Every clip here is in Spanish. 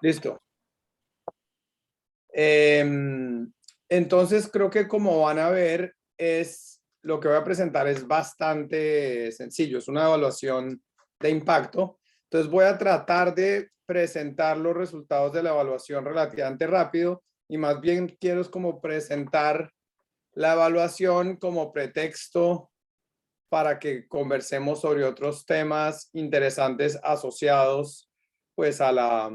Listo. Entonces creo que como van a ver, lo que voy a presentar es bastante sencillo. Es una evaluación de impacto. Entonces voy a tratar de presentar los resultados de la evaluación relativamente rápido y más bien quiero es como presentar la evaluación como pretexto para que conversemos sobre otros temas interesantes asociados pues a la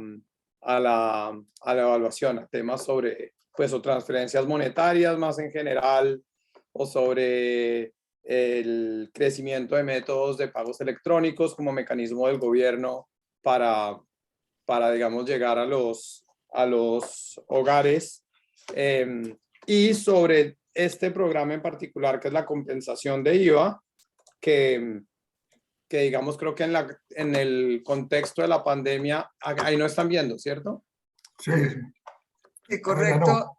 evaluación, a temas sobre pues o transferencias monetarias más en general o sobre el crecimiento de métodos de pagos electrónicos como mecanismo del gobierno para, digamos, llegar a los hogares y sobre este programa en particular que es la compensación de IVA que, digamos, creo que en el contexto de la pandemia, ahí no están viendo, ¿cierto? Sí, Sí, ahora no. correcto.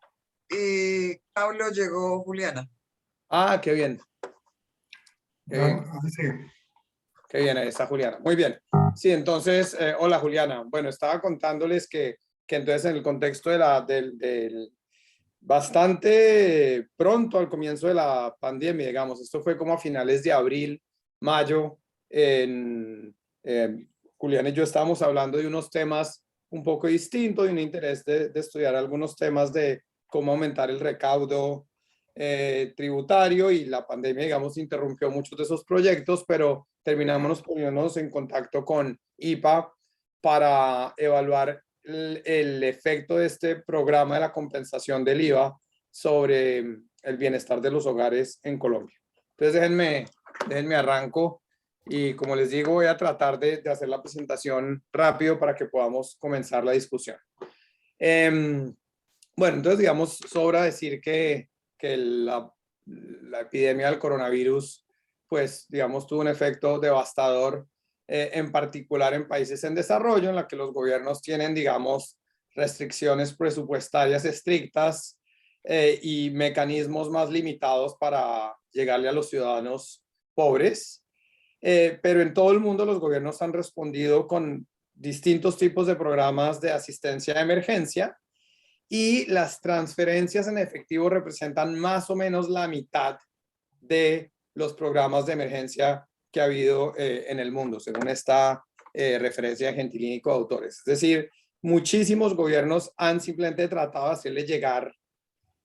Y Pablo, llegó Juliana. Ah, qué bien. Qué bien, Sí. qué bien, ahí está Juliana. Muy bien. Sí, entonces, hola Juliana. Bueno, estaba contándoles que entonces en el contexto del bastante pronto al comienzo de la pandemia, digamos, esto fue como a finales de abril, mayo, Julián y yo estábamos hablando de unos temas un poco distintos, de un interés de estudiar algunos temas de cómo aumentar el recaudo tributario y la pandemia, digamos, interrumpió muchos de esos proyectos, pero terminamos poniéndonos en contacto con IPA para evaluar el efecto de este programa de la compensación del IVA sobre el bienestar de los hogares en Colombia. Entonces déjenme arranco y como les digo voy a tratar de hacer la presentación rápido para que podamos comenzar la discusión. Bueno, entonces digamos sobra decir que la epidemia del coronavirus pues digamos tuvo un efecto devastador en particular en países en desarrollo, en la que los gobiernos tienen, digamos, restricciones presupuestarias estrictas y mecanismos más limitados para llegarle a los ciudadanos pobres. Pero en todo el mundo los gobiernos han respondido con distintos tipos de programas de asistencia de emergencia y las transferencias en efectivo representan más o menos la mitad de los programas de emergencia que ha habido en el mundo, según esta referencia de Gentilini y coautores. Es decir, muchísimos gobiernos han simplemente tratado de hacerle llegar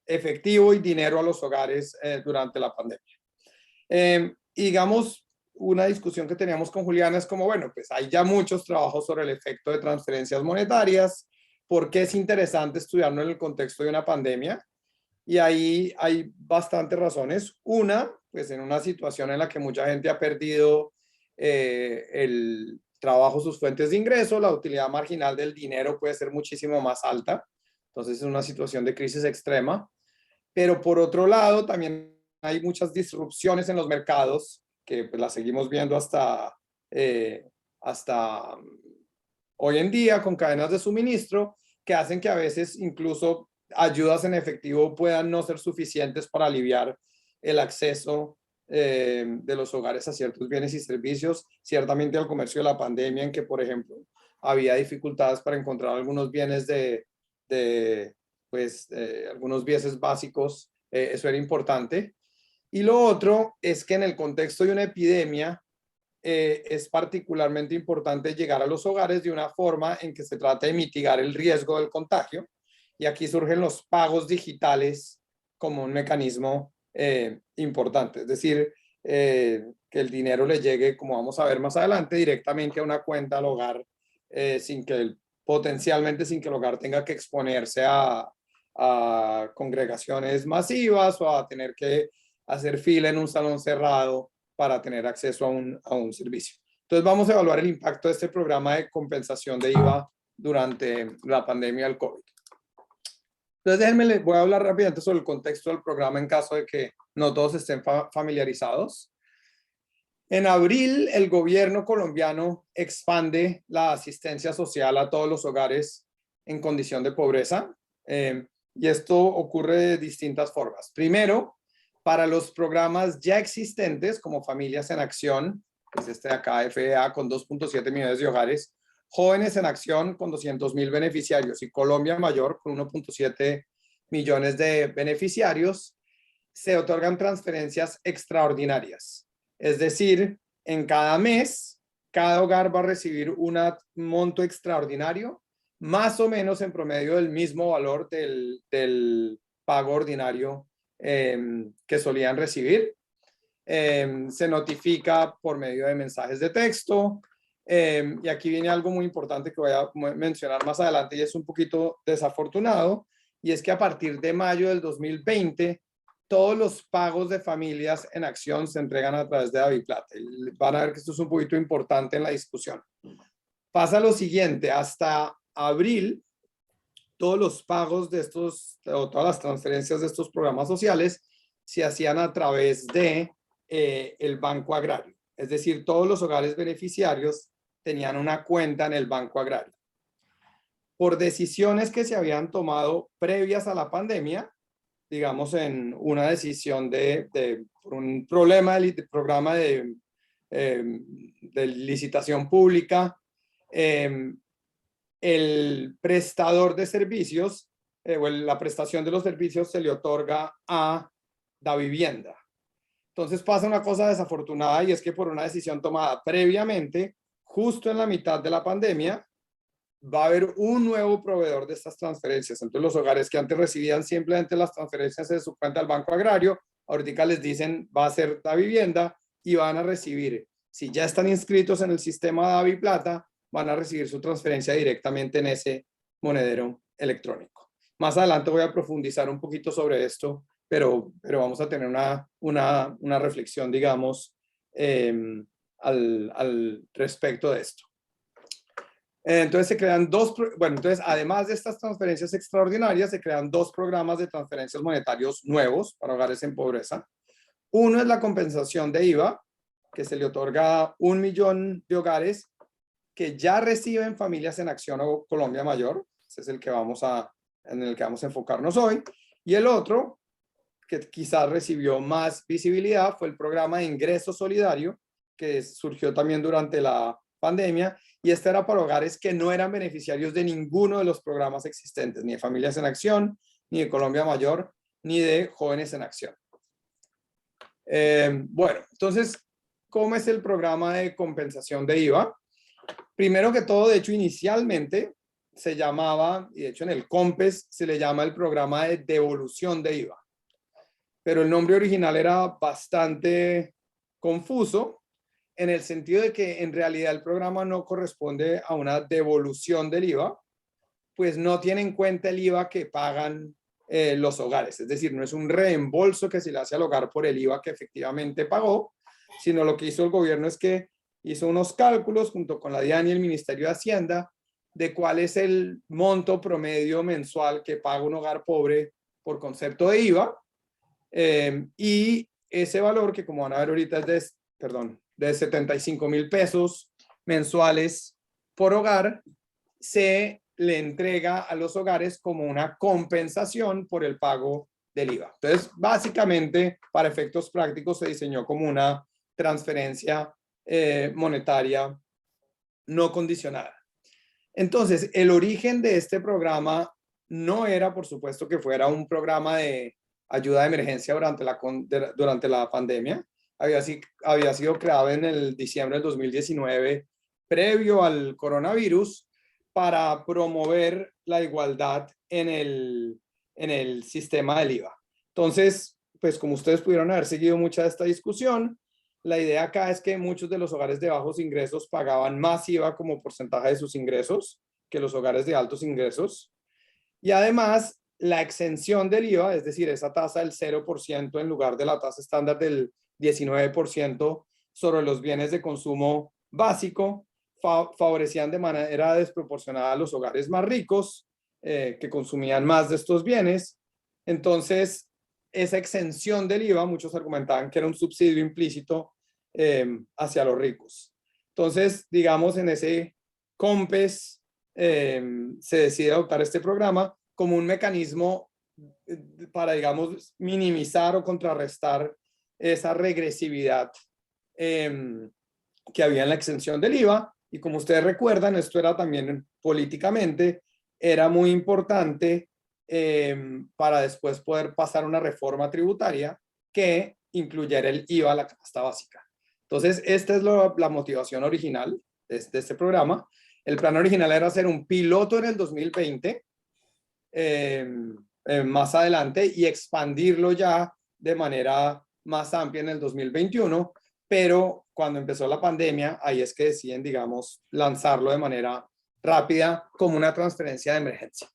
efectivo y dinero a los hogares durante la pandemia. Y digamos, una discusión que teníamos con Juliana es como, bueno, pues hay ya muchos trabajos sobre el efecto de transferencias monetarias, por qué es interesante estudiarlo en el contexto de una pandemia. Y ahí hay bastantes razones. Una, pues en una situación en la que mucha gente ha perdido el trabajo, sus fuentes de ingreso, la utilidad marginal del dinero puede ser muchísimo más alta. Entonces es una situación de crisis extrema. Pero por otro lado, también hay muchas disrupciones en los mercados que pues, las seguimos viendo hasta hoy en día con cadenas de suministro que hacen que a veces incluso ayudas en efectivo puedan no ser suficientes para aliviar el acceso de los hogares a ciertos bienes y servicios, ciertamente al comercio de la pandemia en que, por ejemplo, había dificultades para encontrar algunos bienes algunos bienes básicos, eso era importante. Y lo otro es que en el contexto de una epidemia, es particularmente importante llegar a los hogares de una forma en que se trate de mitigar el riesgo del contagio. Y aquí surgen los pagos digitales como un mecanismo importante. Es decir, que el dinero le llegue, como vamos a ver más adelante, directamente a una cuenta al hogar potencialmente sin que el hogar tenga que exponerse a congregaciones masivas o a tener que hacer fila en un salón cerrado para tener acceso a un servicio. Entonces vamos a evaluar el impacto de este programa de compensación de IVA durante la pandemia del COVID. Entonces déjenme, les voy a hablar rápidamente sobre el contexto del programa en caso de que no todos estén familiarizados. En abril, el gobierno colombiano expande la asistencia social a todos los hogares en condición de pobreza. Y esto ocurre de distintas formas. Primero, para los programas ya existentes como Familias en Acción, que es este de acá, FEA, con 2.7 millones de hogares, Jóvenes en Acción con 200.000 beneficiarios y Colombia Mayor con 1.7 millones de beneficiarios, se otorgan transferencias extraordinarias. Es decir, en cada mes, cada hogar va a recibir un monto extraordinario, más o menos en promedio del mismo valor del pago ordinario que solían recibir. Se notifica por medio de mensajes de texto. Y aquí viene algo muy importante que voy a mencionar más adelante y es un poquito desafortunado, y es que a partir de mayo del 2020, todos los pagos de familias en acción se entregan a través de DaviPlata. Van a ver que esto es un poquito importante en la discusión. Pasa lo siguiente, hasta abril, todos los pagos de estos, o todas las transferencias de estos programas sociales se hacían a través de el Banco Agrario. Es decir, todos los hogares beneficiarios tenían una cuenta en el Banco Agrario. Por decisiones que se habían tomado previas a la pandemia, digamos en una decisión por un problema del programa de licitación pública, el prestador de servicios o la prestación de los servicios se le otorga a Davivienda. Entonces pasa una cosa desafortunada y es que por una decisión tomada previamente, justo en la mitad de la pandemia, va a haber un nuevo proveedor de estas transferencias. Entonces los hogares que antes recibían simplemente las transferencias de su cuenta al Banco Agrario, ahorita les dicen va a ser Davivienda y van a recibir, si ya están inscritos en el sistema DaviPlata, van a recibir su transferencia directamente en ese monedero electrónico. Más adelante voy a profundizar un poquito sobre esto, pero vamos a tener una reflexión, digamos, al respecto de esto. Entonces se crean entonces además de estas transferencias extraordinarias, se crean dos programas de transferencias monetarios nuevos para hogares en pobreza. Uno es la compensación de IVA, que se le otorga a 1 millón de hogares que ya reciben Familias en Acción o Colombia Mayor. Ese es en el que vamos a enfocarnos hoy. Y el otro, que quizás recibió más visibilidad, fue el programa de ingreso solidario, que surgió también durante la pandemia, y este era para hogares que no eran beneficiarios de ninguno de los programas existentes, ni de Familias en Acción, ni de Colombia Mayor, ni de Jóvenes en Acción. Bueno, entonces, ¿cómo es el programa de compensación de IVA? Primero que todo, de hecho, inicialmente se llamaba, y de hecho en el COMPES se le llama el programa de devolución de IVA. Pero el nombre original era bastante confuso en el sentido de que en realidad el programa no corresponde a una devolución del IVA, pues no tiene en cuenta el IVA que pagan los hogares. Es decir, no es un reembolso que se le hace al hogar por el IVA que efectivamente pagó, sino lo que hizo el gobierno es que hizo unos cálculos junto con la DIAN y el Ministerio de Hacienda de cuál es el monto promedio mensual que paga un hogar pobre por concepto de IVA. Y ese valor, que como van a ver ahorita es de 75,000 pesos mensuales por hogar, se le entrega a los hogares como una compensación por el pago del IVA. Entonces, básicamente, para efectos prácticos, se diseñó como una transferencia monetaria no condicionada. Entonces, el origen de este programa no era, por supuesto, que fuera un programa de ayuda de emergencia durante la pandemia. Había sido creado en el diciembre del 2019, previo al coronavirus, para promover la igualdad en el sistema del IVA. Entonces, pues como ustedes pudieron haber seguido mucha de esta discusión, la idea acá es que muchos de los hogares de bajos ingresos pagaban más IVA como porcentaje de sus ingresos que los hogares de altos ingresos. Y además, la exención del IVA, es decir, esa tasa del 0% en lugar de la tasa estándar del 19% sobre los bienes de consumo básico, favorecían de manera desproporcionada a los hogares más ricos que consumían más de estos bienes. Entonces, esa exención del IVA, muchos argumentaban que era un subsidio implícito hacia los ricos. Entonces, digamos, en ese COMPES se decide adoptar este programa como un mecanismo para, digamos, minimizar o contrarrestar esa regresividad que había en la exención del IVA, Y como ustedes recuerdan, esto era también políticamente, era muy importante para después poder pasar una reforma tributaria que incluyera el IVA a la canasta básica. Entonces, esta es la motivación original de este programa. El plan original era hacer un piloto en el 2020, más adelante, y expandirlo ya de manera más amplia en el 2021, pero cuando empezó la pandemia, ahí es que deciden, digamos, lanzarlo de manera rápida como una transferencia de emergencia.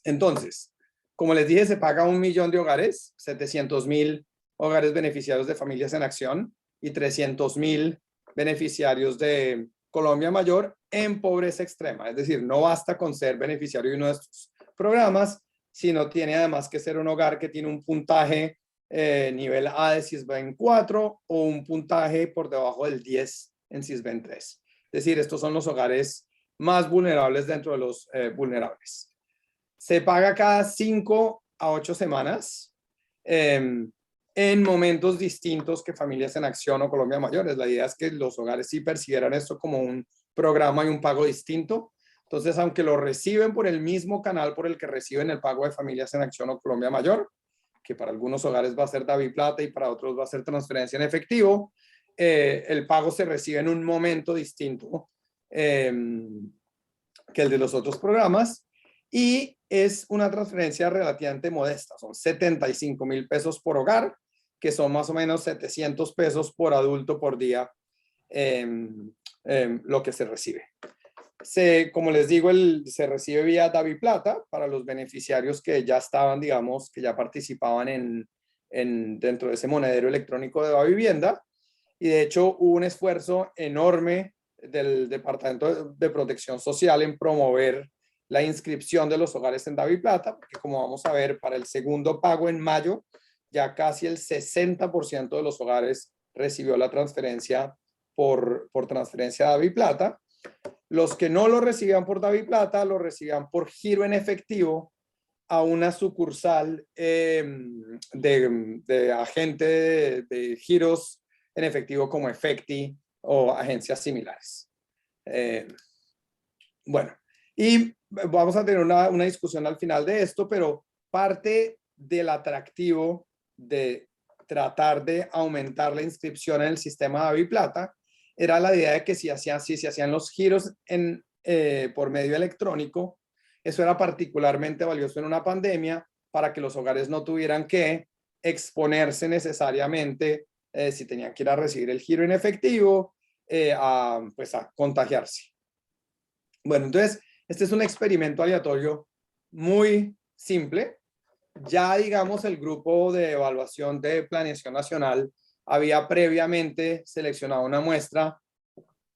Entonces, como les dije, se paga 1 millón de hogares, 700,000 hogares beneficiarios de Familias en Acción y 300,000 beneficiarios de Colombia Mayor en pobreza extrema. Es decir, no basta con ser beneficiario de uno de estos programas, sino tiene además que ser un hogar que tiene un puntaje nivel A de Sisbén 4 o un puntaje por debajo del 10 en Sisbén 3. Es decir, estos son los hogares más vulnerables dentro de los vulnerables. Se paga cada 5 a 8 semanas en momentos distintos que Familias en Acción o Colombia Mayores. La idea es que los hogares sí percibieran esto como un programa y un pago distinto. Entonces, aunque lo reciben por el mismo canal por el que reciben el pago de Familias en Acción o Colombia Mayor, que para algunos hogares va a ser DaviPlata y para otros va a ser transferencia en efectivo, el pago se recibe en un momento distinto que el de los otros programas, y es una transferencia relativamente modesta. Son 75,000 pesos por hogar, que son más o menos 700 pesos por adulto por día, lo que se recibe. Como les digo, se recibe vía DaviPlata para los beneficiarios que ya estaban, digamos, que ya participaban dentro de ese monedero electrónico de Davivienda. Y de hecho hubo un esfuerzo enorme del Departamento de Protección Social en promover la inscripción de los hogares en DaviPlata, porque como vamos a ver, para el segundo pago en mayo, ya casi el 60% de los hogares recibió la transferencia por transferencia DaviPlata. Los que no lo recibían por DaviPlata lo recibían por giro en efectivo a una sucursal de agente de giros en efectivo como Efecti o agencias similares. Bueno, y vamos a tener una discusión al final de esto, pero parte del atractivo de tratar de aumentar la inscripción en el sistema DaviPlata era la idea de que si se hacían los giros por medio electrónico, eso era particularmente valioso en una pandemia para que los hogares no tuvieran que exponerse necesariamente si tenían que ir a recibir el giro en efectivo, pues a contagiarse. Bueno, entonces, este es un experimento aleatorio muy simple. Ya, digamos, el grupo de evaluación de planeación nacional había previamente seleccionado una muestra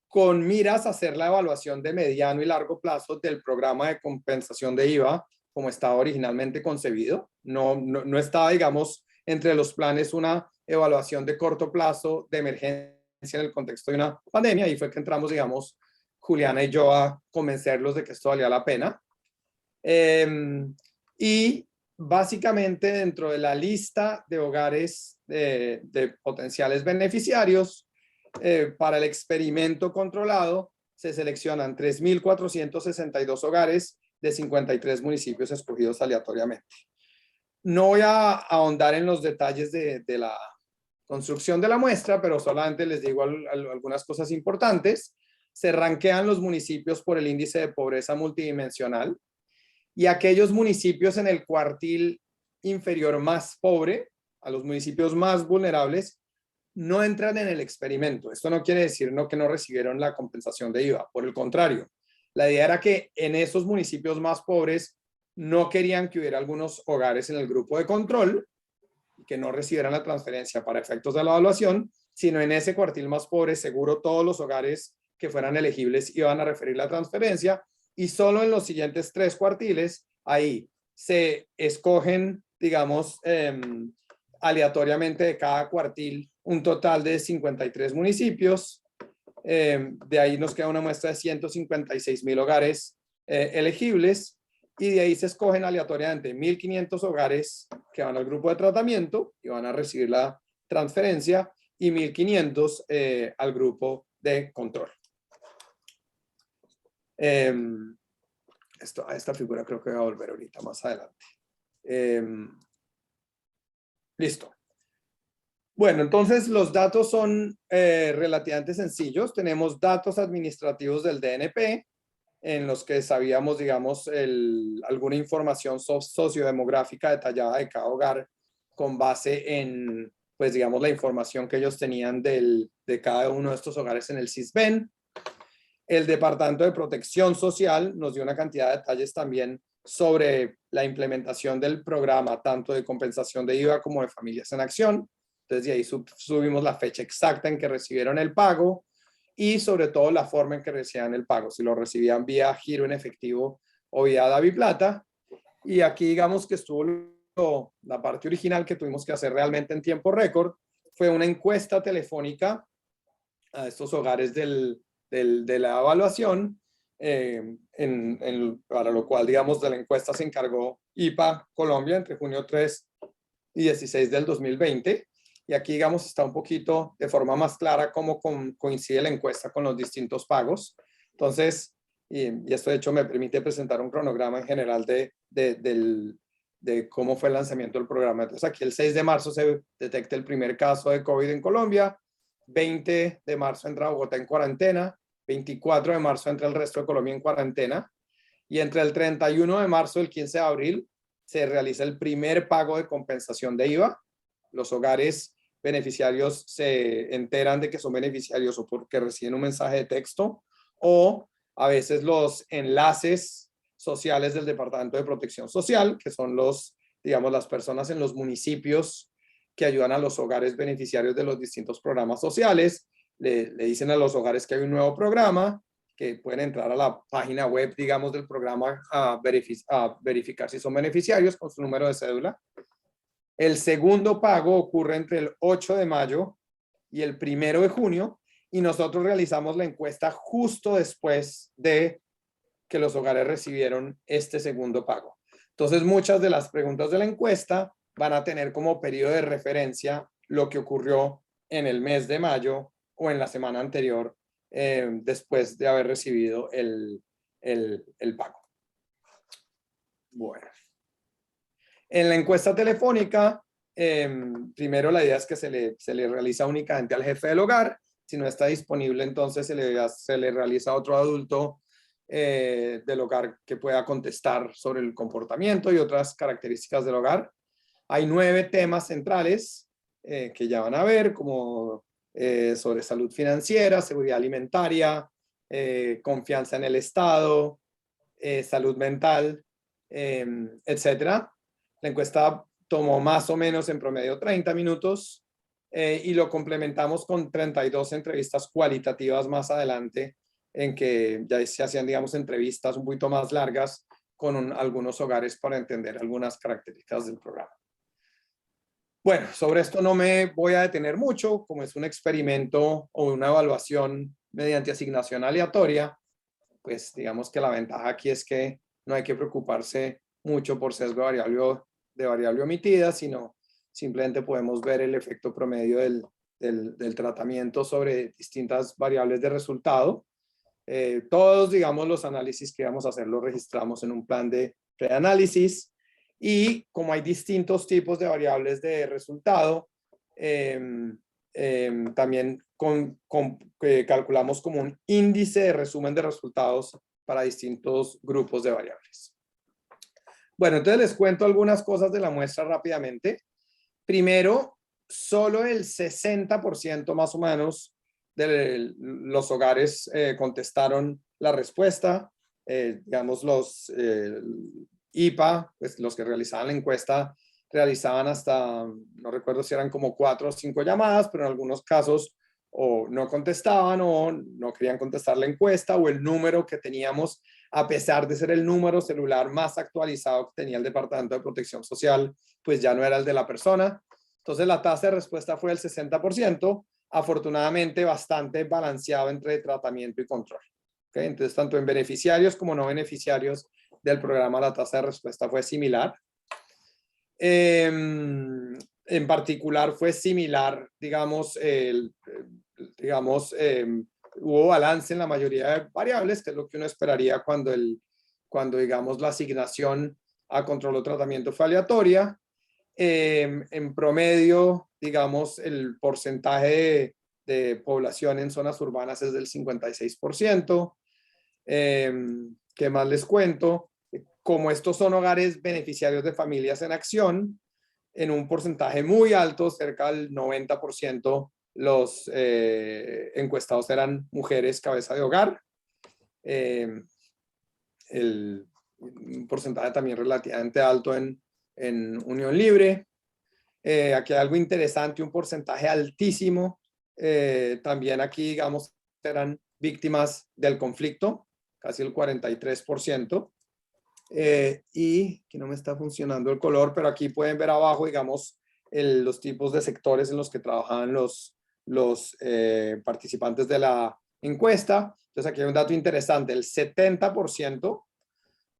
con miras a hacer la evaluación de mediano y largo plazo del programa de compensación de IVA como estaba originalmente concebido. No estaba, digamos, entre los planes una evaluación de corto plazo de emergencia en el contexto de una pandemia, y fue que entramos, digamos, Juliana y yo a convencerlos de que esto valía la pena. Y básicamente dentro de la lista de hogares de potenciales beneficiarios, para el experimento controlado se seleccionan 3,462 hogares de 53 municipios escogidos aleatoriamente. No voy a ahondar en los detalles de la construcción de la muestra, pero solamente les digo algunas cosas importantes. Se ranquean los municipios por el índice de pobreza multidimensional, y aquellos municipios en el cuartil inferior más pobre, a los municipios más vulnerables, no entran en el experimento. Esto no quiere decir que no recibieron la compensación de IVA. Por el contrario, la idea era que en esos municipios más pobres no querían que hubiera algunos hogares en el grupo de control que no recibieran la transferencia para efectos de la evaluación, sino en ese cuartil más pobre seguro todos los hogares que fueran elegibles iban a referir la transferencia, y solo en los siguientes 3 cuartiles ahí se escogen, digamos, aleatoriamente de cada cuartil un total de 53 municipios. De ahí nos queda una muestra de 156,000 hogares elegibles, y de ahí se escogen aleatoriamente 1,500 hogares que van al grupo de tratamiento y van a recibir la transferencia, y 1,500 al grupo de control. A esta figura creo que voy a volver ahorita más adelante. Listo. Bueno, entonces los datos son relativamente sencillos. Tenemos datos administrativos del DNP, en los que sabíamos, digamos, alguna información sociodemográfica detallada de cada hogar con base en, pues, digamos, la información que ellos tenían de cada uno de estos hogares en el SISBEN. El Departamento de Protección Social nos dio una cantidad de detalles también sobre la implementación del programa, tanto de compensación de IVA como de Familias en Acción. Entonces, de ahí subimos la fecha exacta en que recibieron el pago y sobre todo la forma en que recibían el pago, si lo recibían vía giro en efectivo o vía DaviPlata. Y aquí digamos que estuvo la parte original que tuvimos que hacer realmente en tiempo récord, fue una encuesta telefónica a estos hogares de la evaluación, para lo cual, digamos, de la encuesta se encargó IPA Colombia entre junio 3 y 16 del 2020. Y aquí, digamos, está un poquito de forma más clara cómo coincide la encuesta con los distintos pagos. Entonces, y esto de hecho me permite presentar un cronograma en general de cómo fue el lanzamiento del programa. Entonces, aquí el 6 de marzo se detecta el primer caso de COVID en Colombia, 20 de marzo entra Bogotá en cuarentena, 24 de marzo entra el resto de Colombia en cuarentena, y entre el 31 de marzo y el 15 de abril se realiza el primer pago de compensación de IVA. Los hogares beneficiarios se enteran de que son beneficiarios o porque reciben un mensaje de texto, o a veces los enlaces sociales del Departamento de Protección Social, que son digamos, las personas en los municipios que ayudan a los hogares beneficiarios de los distintos programas sociales, le dicen a los hogares que hay un nuevo programa, que pueden entrar a la página web, digamos, del programa a verificar si son beneficiarios con su número de cédula. El segundo pago ocurre entre el 8 de mayo y el 1 de junio, y nosotros realizamos la encuesta justo después de que los hogares recibieron este segundo pago. Entonces, muchas de las preguntas de la encuesta van a tener como periodo de referencia lo que ocurrió en el mes de mayo o en la semana anterior, después de haber recibido el pago. Bueno. En la encuesta telefónica, primero la idea es que se le realiza únicamente al jefe del hogar. Si no está disponible, entonces se le realiza a otro adulto del hogar que pueda contestar sobre el comportamiento y otras características del hogar. Hay 9 temas centrales que ya van a ver, como sobre salud financiera, seguridad alimentaria, confianza en el Estado, salud mental, etcétera. La encuesta tomó más o menos en promedio 30 minutos y lo complementamos con 32 entrevistas cualitativas más adelante, en que ya se hacían, digamos, entrevistas un poquito más largas con algunos hogares para entender algunas características del programa. Bueno, sobre esto no me voy a detener mucho, como es un experimento o una evaluación mediante asignación aleatoria, pues digamos que la ventaja aquí es que no hay que preocuparse mucho por sesgo de variable omitida, sino simplemente podemos ver el efecto promedio del tratamiento sobre distintas variables de resultado. Todos, digamos, los análisis que vamos a hacer los registramos en un plan de preanálisis, y como hay distintos tipos de variables de resultado, también calculamos como un índice de resumen de resultados para distintos grupos de variables. Bueno, entonces les cuento algunas cosas de la muestra rápidamente. Primero, solo el 60% más o menos de los hogares contestaron la respuesta. Digamos, los IPA, pues los que realizaban la encuesta, realizaban hasta, no recuerdo si eran como 4 o 5 llamadas, pero en algunos casos o no contestaban o no querían contestar la encuesta, o el número que teníamos, a pesar de ser el número celular más actualizado que tenía el Departamento de Protección Social, pues ya no era el de la persona. Entonces la tasa de respuesta fue del 60%, afortunadamente bastante balanceado entre tratamiento y control. ¿Okay? Entonces, tanto en beneficiarios como no beneficiarios del programa, la tasa de respuesta fue similar. En particular fue similar, digamos, hubo balance en la mayoría de variables, que es lo que uno esperaría cuando digamos, la asignación a control o tratamiento fue aleatoria. En promedio, digamos, el porcentaje de población en zonas urbanas es del 56%. ¿Qué más les cuento? Como estos son hogares beneficiarios de familias en acción, en un porcentaje muy alto, cerca del 90%, los encuestados eran mujeres cabeza de hogar. Un porcentaje también relativamente alto en unión libre. Aquí hay algo interesante, un porcentaje altísimo. También aquí, digamos, eran víctimas del conflicto, casi el 43%. Y que no me está funcionando el color, pero aquí pueden ver abajo, digamos, los tipos de sectores en los que trabajaban los participantes de la encuesta. Entonces aquí hay un dato interesante, el 70%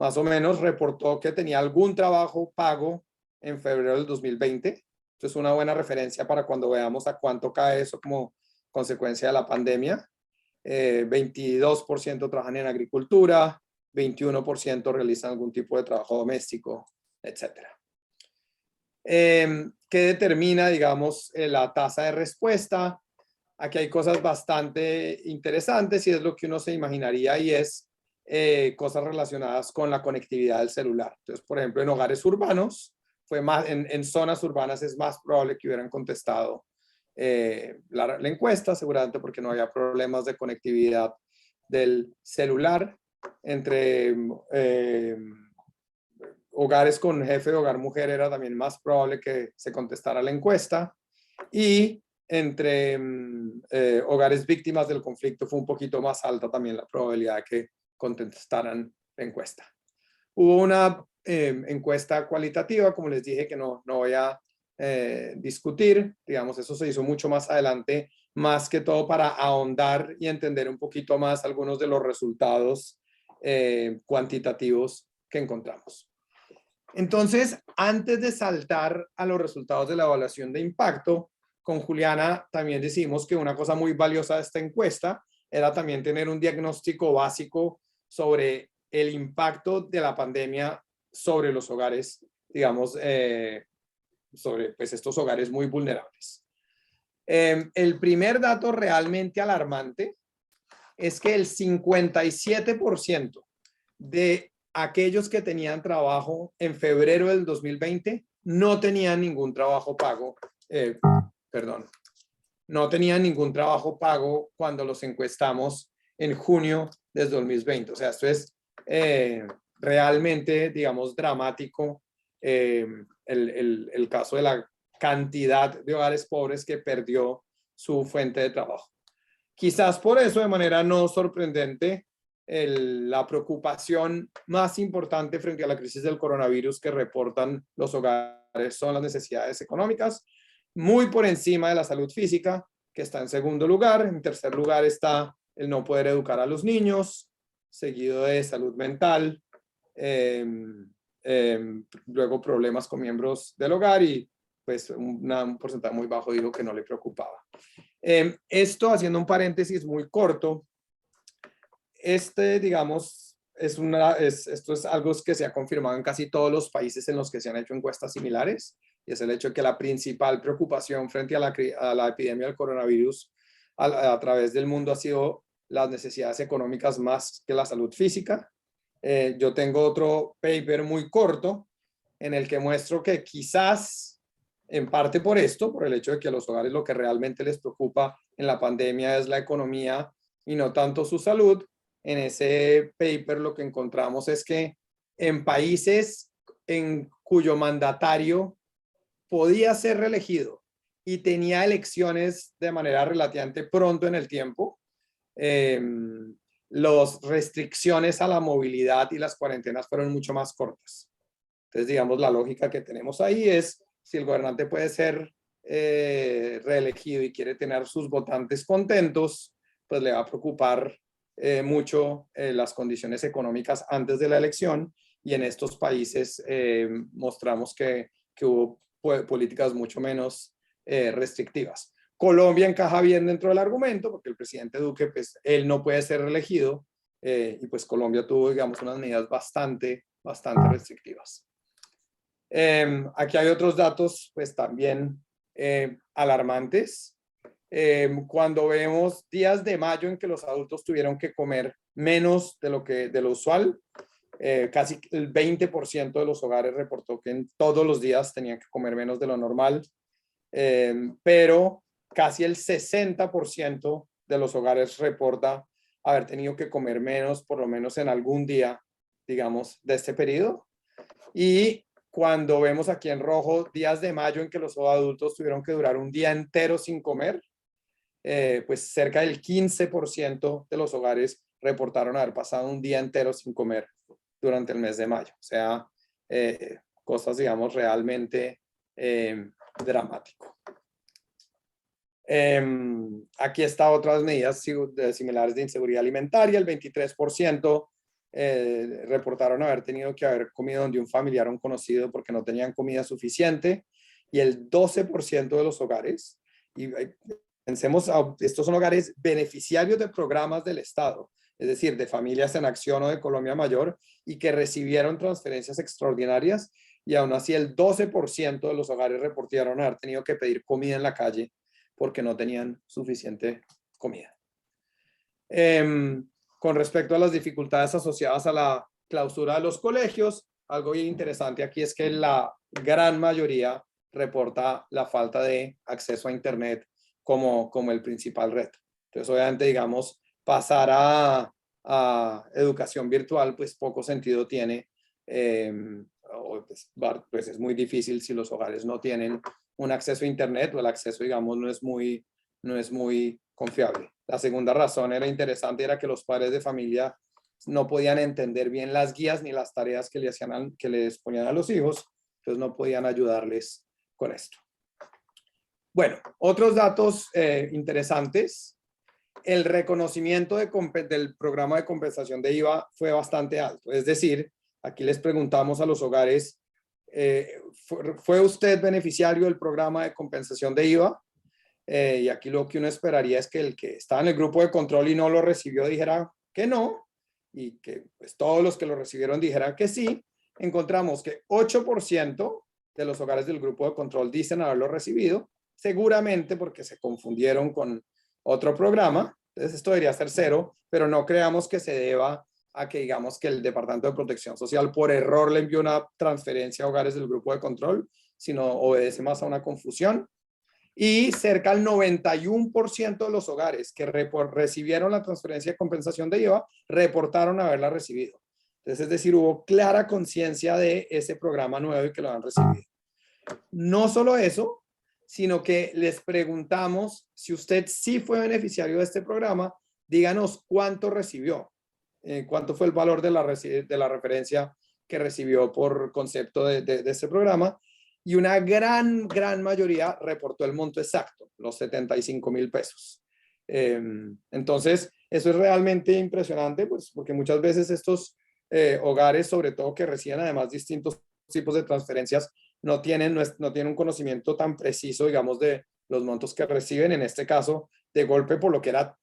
más o menos reportó que tenía algún trabajo pago en febrero del 2020. Entonces una buena referencia para cuando veamos a cuánto cae eso como consecuencia de la pandemia. 22% trabajan en agricultura, 21% realizan algún tipo de trabajo doméstico, etc. ¿Qué determina, digamos, la tasa de respuesta? Aquí hay cosas bastante interesantes y es lo que uno se imaginaría y es cosas relacionadas con la conectividad del celular. Entonces, por ejemplo, en hogares urbanos, fue más, en zonas urbanas es más probable que hubieran contestado la encuesta, seguramente porque no había problemas de conectividad del celular. Entre hogares con jefe de hogar mujer era también más probable que se contestara la encuesta. Y entre hogares víctimas del conflicto fue un poquito más alta también la probabilidad de que contestaran la encuesta. Hubo una encuesta cualitativa, como les dije, que no voy a discutir, digamos, eso se hizo mucho más adelante, más que todo para ahondar y entender un poquito más algunos de los resultados cuantitativos que encontramos. Entonces, antes de saltar a los resultados de la evaluación de impacto, con Juliana también decimos que una cosa muy valiosa de esta encuesta era también tener un diagnóstico básico sobre el impacto de la pandemia sobre los hogares, digamos, sobre pues, estos hogares muy vulnerables. El primer dato realmente alarmante es que el 57% de aquellos que tenían trabajo en febrero del 2020 no tenían ningún trabajo pago, no tenían ningún trabajo pago cuando los encuestamos en junio del 2020. O sea, esto es realmente, digamos, dramático el caso de la cantidad de hogares pobres que perdió su fuente de trabajo. Quizás por eso, de manera no sorprendente, la preocupación más importante frente a la crisis del coronavirus que reportan los hogares son las necesidades económicas, muy por encima de la salud física, que está en segundo lugar. En tercer lugar está el no poder educar a los niños, seguido de salud mental, luego problemas con miembros del hogar y pues un porcentaje muy bajo dijo que no le preocupaba. Esto, haciendo un paréntesis muy corto, digamos, esto es algo que se ha confirmado en casi todos los países en los que se han hecho encuestas similares, y es el hecho de que la principal preocupación frente a la epidemia del coronavirus a través del mundo ha sido las necesidades económicas más que la salud física. Yo tengo otro paper muy corto en el que muestro que quizás, en parte por esto, por el hecho de que a los hogares lo que realmente les preocupa en la pandemia es la economía y no tanto su salud. En ese paper lo que encontramos es que en países en cuyo mandatario podía ser reelegido y tenía elecciones de manera relativamente pronto en el tiempo, las restricciones a la movilidad y las cuarentenas fueron mucho más cortas. Entonces, digamos, la lógica que tenemos ahí es, si el gobernante puede ser reelegido y quiere tener sus votantes contentos, pues le va a preocupar mucho las condiciones económicas antes de la elección, y en estos países mostramos que hubo políticas mucho menos restrictivas. Colombia encaja bien dentro del argumento porque el presidente Duque, pues él no puede ser reelegido y pues Colombia tuvo, digamos, unas medidas bastante restrictivas. Aquí hay otros datos, pues también alarmantes. Cuando vemos días de mayo en que los adultos tuvieron que comer menos de lo usual, casi el 20% de los hogares reportó que en todos los días tenían que comer menos de lo normal, pero casi el 60% de los hogares reporta haber tenido que comer menos, por lo menos en algún día, digamos, de este periodo. Y cuando vemos aquí en rojo días de mayo en que los adultos tuvieron que durar un día entero sin comer, pues cerca del 15% de los hogares reportaron haber pasado un día entero sin comer durante el mes de mayo. O sea, cosas, digamos, realmente dramático. Aquí está otras medidas similares de inseguridad alimentaria. El 23% reportaron haber tenido que haber comido donde un familiar o un conocido porque no tenían comida suficiente. Y el 12% de los hogares, y pensemos, estos son hogares beneficiarios de programas del Estado, es decir, de Familias en Acción o de Colombia Mayor, y que recibieron transferencias extraordinarias, y aún así el 12% de los hogares reportaron haber tenido que pedir comida en la calle porque no tenían suficiente comida. Con respecto a las dificultades asociadas a la clausura de los colegios, algo bien interesante aquí es que la gran mayoría reporta la falta de acceso a Internet como el principal reto. Entonces, obviamente, digamos, pasar a educación virtual, pues poco sentido tiene. Pues es muy difícil si los hogares no tienen un acceso a Internet o el acceso, digamos, no es muy confiable. La segunda razón era interesante, era que los padres de familia no podían entender bien las guías ni las tareas que les ponían a los hijos, entonces no podían ayudarles con esto. Bueno, otros datos interesantes. El reconocimiento del programa de compensación de IVA fue bastante alto. Es decir, aquí les preguntamos a los hogares, ¿fue usted beneficiario del programa de compensación de IVA? Y aquí lo que uno esperaría es que el que estaba en el grupo de control y no lo recibió dijera que no, y que pues, todos los que lo recibieron dijeran que sí. Encontramos que 8% de los hogares del grupo de control dicen haberlo recibido, seguramente porque se confundieron con otro programa. Entonces esto debería ser 0, pero no creamos que se deba a que digamos que el Departamento de Protección Social por error le envió una transferencia a hogares del grupo de control, sino obedece más a una confusión. Y cerca del 91% de los hogares que recibieron la transferencia de compensación de IVA reportaron haberla recibido. Entonces, es decir, hubo clara conciencia de ese programa nuevo y que lo han recibido. No solo eso, sino que les preguntamos si usted sí fue beneficiario de este programa, díganos cuánto recibió, cuánto fue el valor de la referencia que recibió por concepto de este programa. Y una gran mayoría reportó el monto exacto, los 75,000 pesos. Entonces, eso es realmente impresionante, pues, porque muchas veces estos hogares, sobre todo que reciben además distintos tipos de transferencias, no tienen un conocimiento tan preciso, digamos, de los montos que reciben. En este caso, de golpe, por lo que era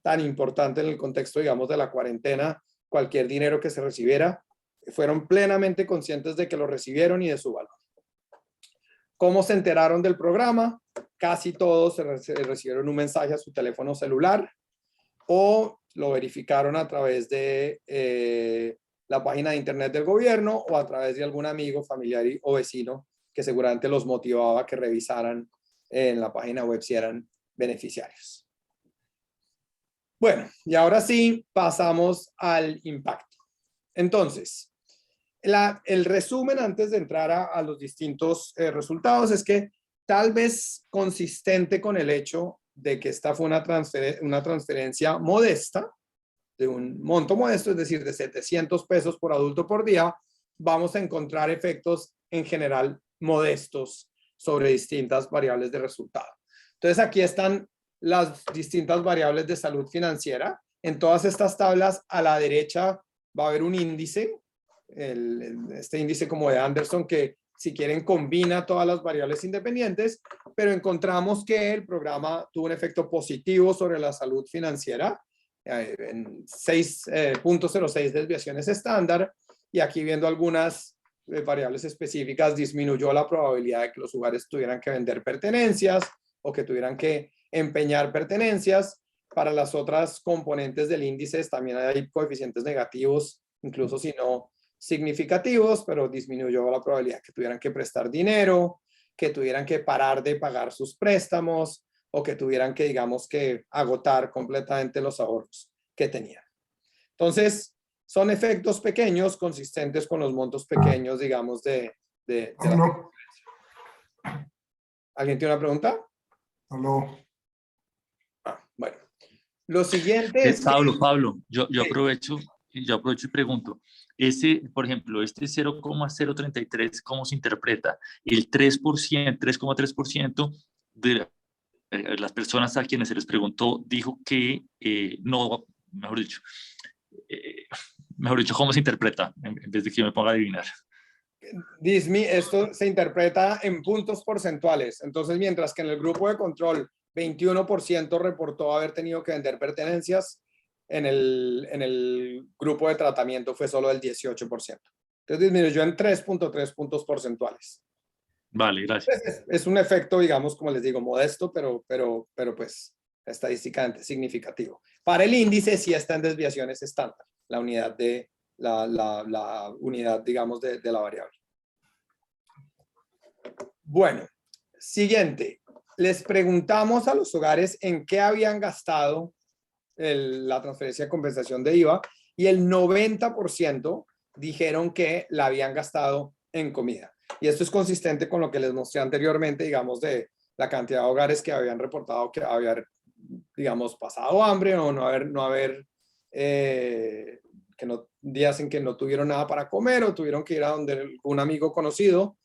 tan importante en el contexto, digamos, de la cuarentena, cualquier dinero que se recibiera, fueron plenamente conscientes de que lo recibieron y de su valor. ¿Cómo se enteraron del programa? Casi todos recibieron un mensaje a su teléfono celular o lo verificaron a través de la página de internet del gobierno o a través de algún amigo, familiar o vecino que seguramente los motivaba a que revisaran en la página web si eran beneficiarios. Bueno, y ahora sí pasamos al impacto. Entonces, el resumen antes de entrar a los distintos resultados es que tal vez consistente con el hecho de que esta fue una transferencia modesta, de un monto modesto, es decir, de 700 pesos por adulto por día, vamos a encontrar efectos en general modestos sobre distintas variables de resultado. Entonces aquí están las distintas variables de salud financiera. En todas estas tablas a la derecha va a haber un índice, este índice como de Anderson, que si quieren, combina todas las variables independientes, pero encontramos que el programa tuvo un efecto positivo sobre la salud financiera en 6.06 desviaciones estándar, y aquí viendo algunas variables específicas, disminuyó la probabilidad de que los hogares tuvieran que vender pertenencias o que tuvieran que empeñar pertenencias. Para las otras componentes del índice también hay coeficientes negativos, incluso si no significativos, pero disminuyó la probabilidad que tuvieran que prestar dinero, que tuvieran que parar de pagar sus préstamos o que tuvieran que, digamos, que agotar completamente los ahorros que tenían. Entonces, son efectos pequeños consistentes con los montos pequeños, digamos, de la... ¿Alguien tiene una pregunta? Aló. Bueno, lo siguiente es Pablo, yo aprovecho y pregunto, por ejemplo, este 0,033, ¿cómo se interpreta? El 3,3% de las personas a quienes se les preguntó dijo que no, mejor dicho, ¿cómo se interpreta? En vez de que yo me ponga a adivinar. Esto se interpreta en puntos porcentuales. Entonces, mientras que en el grupo de control 21% reportó haber tenido que vender pertenencias, en el grupo de tratamiento fue solo el 18%. Entonces disminuyó en 3.3 puntos porcentuales. Vale, gracias. Es un efecto, digamos, como les digo, modesto, pero pues estadísticamente significativo. Para el índice sí está en desviaciones estándar, la unidad la unidad, digamos, de la variable. Bueno, siguiente. Les preguntamos a los hogares en qué habían gastado la transferencia de compensación de IVA, y el 90% dijeron que la habían gastado en comida. Y esto es consistente con lo que les mostré anteriormente, digamos, de la cantidad de hogares que habían reportado que habían, digamos, pasado hambre o días en que no tuvieron nada para comer o tuvieron que ir a donde un amigo conocido.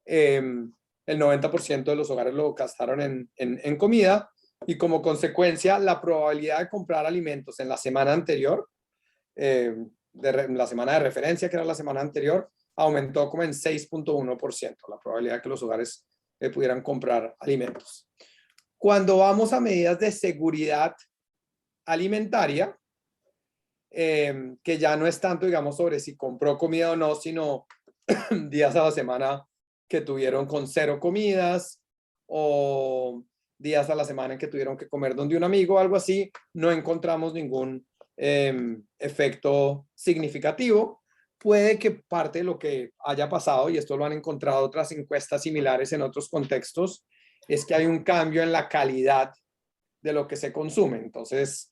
El 90% de los hogares lo gastaron en comida, y como consecuencia la probabilidad de comprar alimentos en la semana anterior, la semana de referencia, que era la semana anterior, aumentó como en 6.1%, la probabilidad de que los hogares pudieran comprar alimentos. Cuando vamos a medidas de seguridad alimentaria, que ya no es tanto, digamos, sobre si compró comida o no, sino días a la semana que tuvieron con 0 comidas, o días a la semana en que tuvieron que comer donde un amigo o algo así, no encontramos ningún efecto significativo. Puede que parte de lo que haya pasado, y esto lo han encontrado otras encuestas similares en otros contextos, es que hay un cambio en la calidad de lo que se consume. Entonces,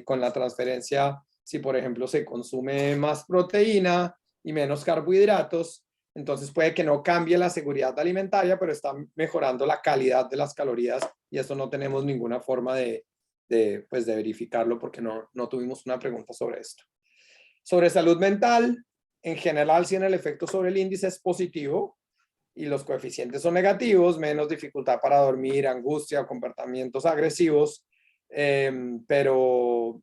con la transferencia, si por ejemplo se consume más proteína y menos carbohidratos, entonces puede que no cambie la seguridad alimentaria, pero está mejorando la calidad de las calorías, y eso no tenemos ninguna forma de verificarlo porque no tuvimos una pregunta sobre esto. Sobre salud mental, en general, si en el efecto sobre el índice es positivo y los coeficientes son negativos, menos dificultad para dormir, angustia o comportamientos agresivos, pero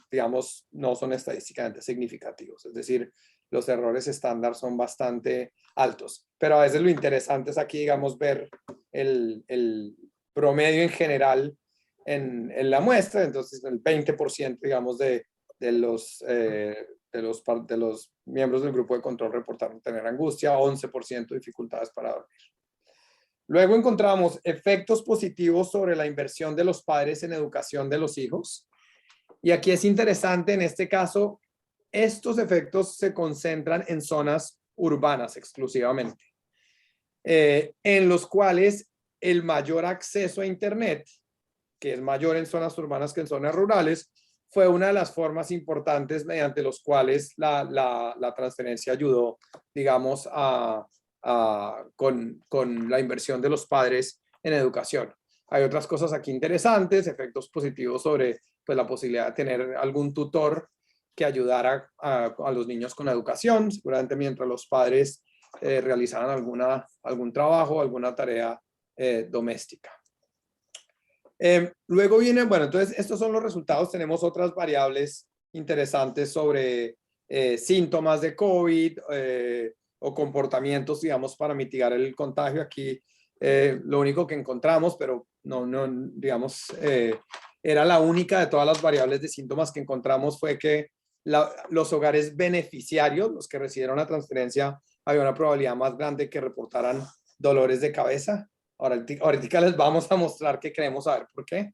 digamos, no son estadísticamente significativos. Es decir, los errores estándar son bastante altos, pero a veces lo interesante es aquí, digamos, ver el promedio en general en la muestra. Entonces, el 20%, digamos, de los miembros del grupo de control reportaron tener angustia, 11% dificultades para dormir. Luego encontramos efectos positivos sobre la inversión de los padres en educación de los hijos. Y aquí es interesante, en este caso, estos efectos se concentran en zonas urbanas exclusivamente, en los cuales el mayor acceso a Internet, que es mayor en zonas urbanas que en zonas rurales, fue una de las formas importantes mediante los cuales la transferencia ayudó, digamos, con la inversión de los padres en educación. Hay otras cosas aquí interesantes, efectos positivos sobre pues, la posibilidad de tener algún tutor que ayudara a los niños con la educación, seguramente mientras los padres realizaran algún trabajo, alguna tarea doméstica. Luego viene, bueno, entonces estos son los resultados. Tenemos otras variables interesantes sobre síntomas de COVID, o comportamientos, digamos, para mitigar el contagio. Aquí lo único que encontramos, pero no digamos, era la única de todas las variables de síntomas que encontramos, fue que los hogares beneficiarios, los que recibieron la transferencia, había una probabilidad más grande que reportaran dolores de cabeza. Ahorita les vamos a mostrar que queremos saber por qué.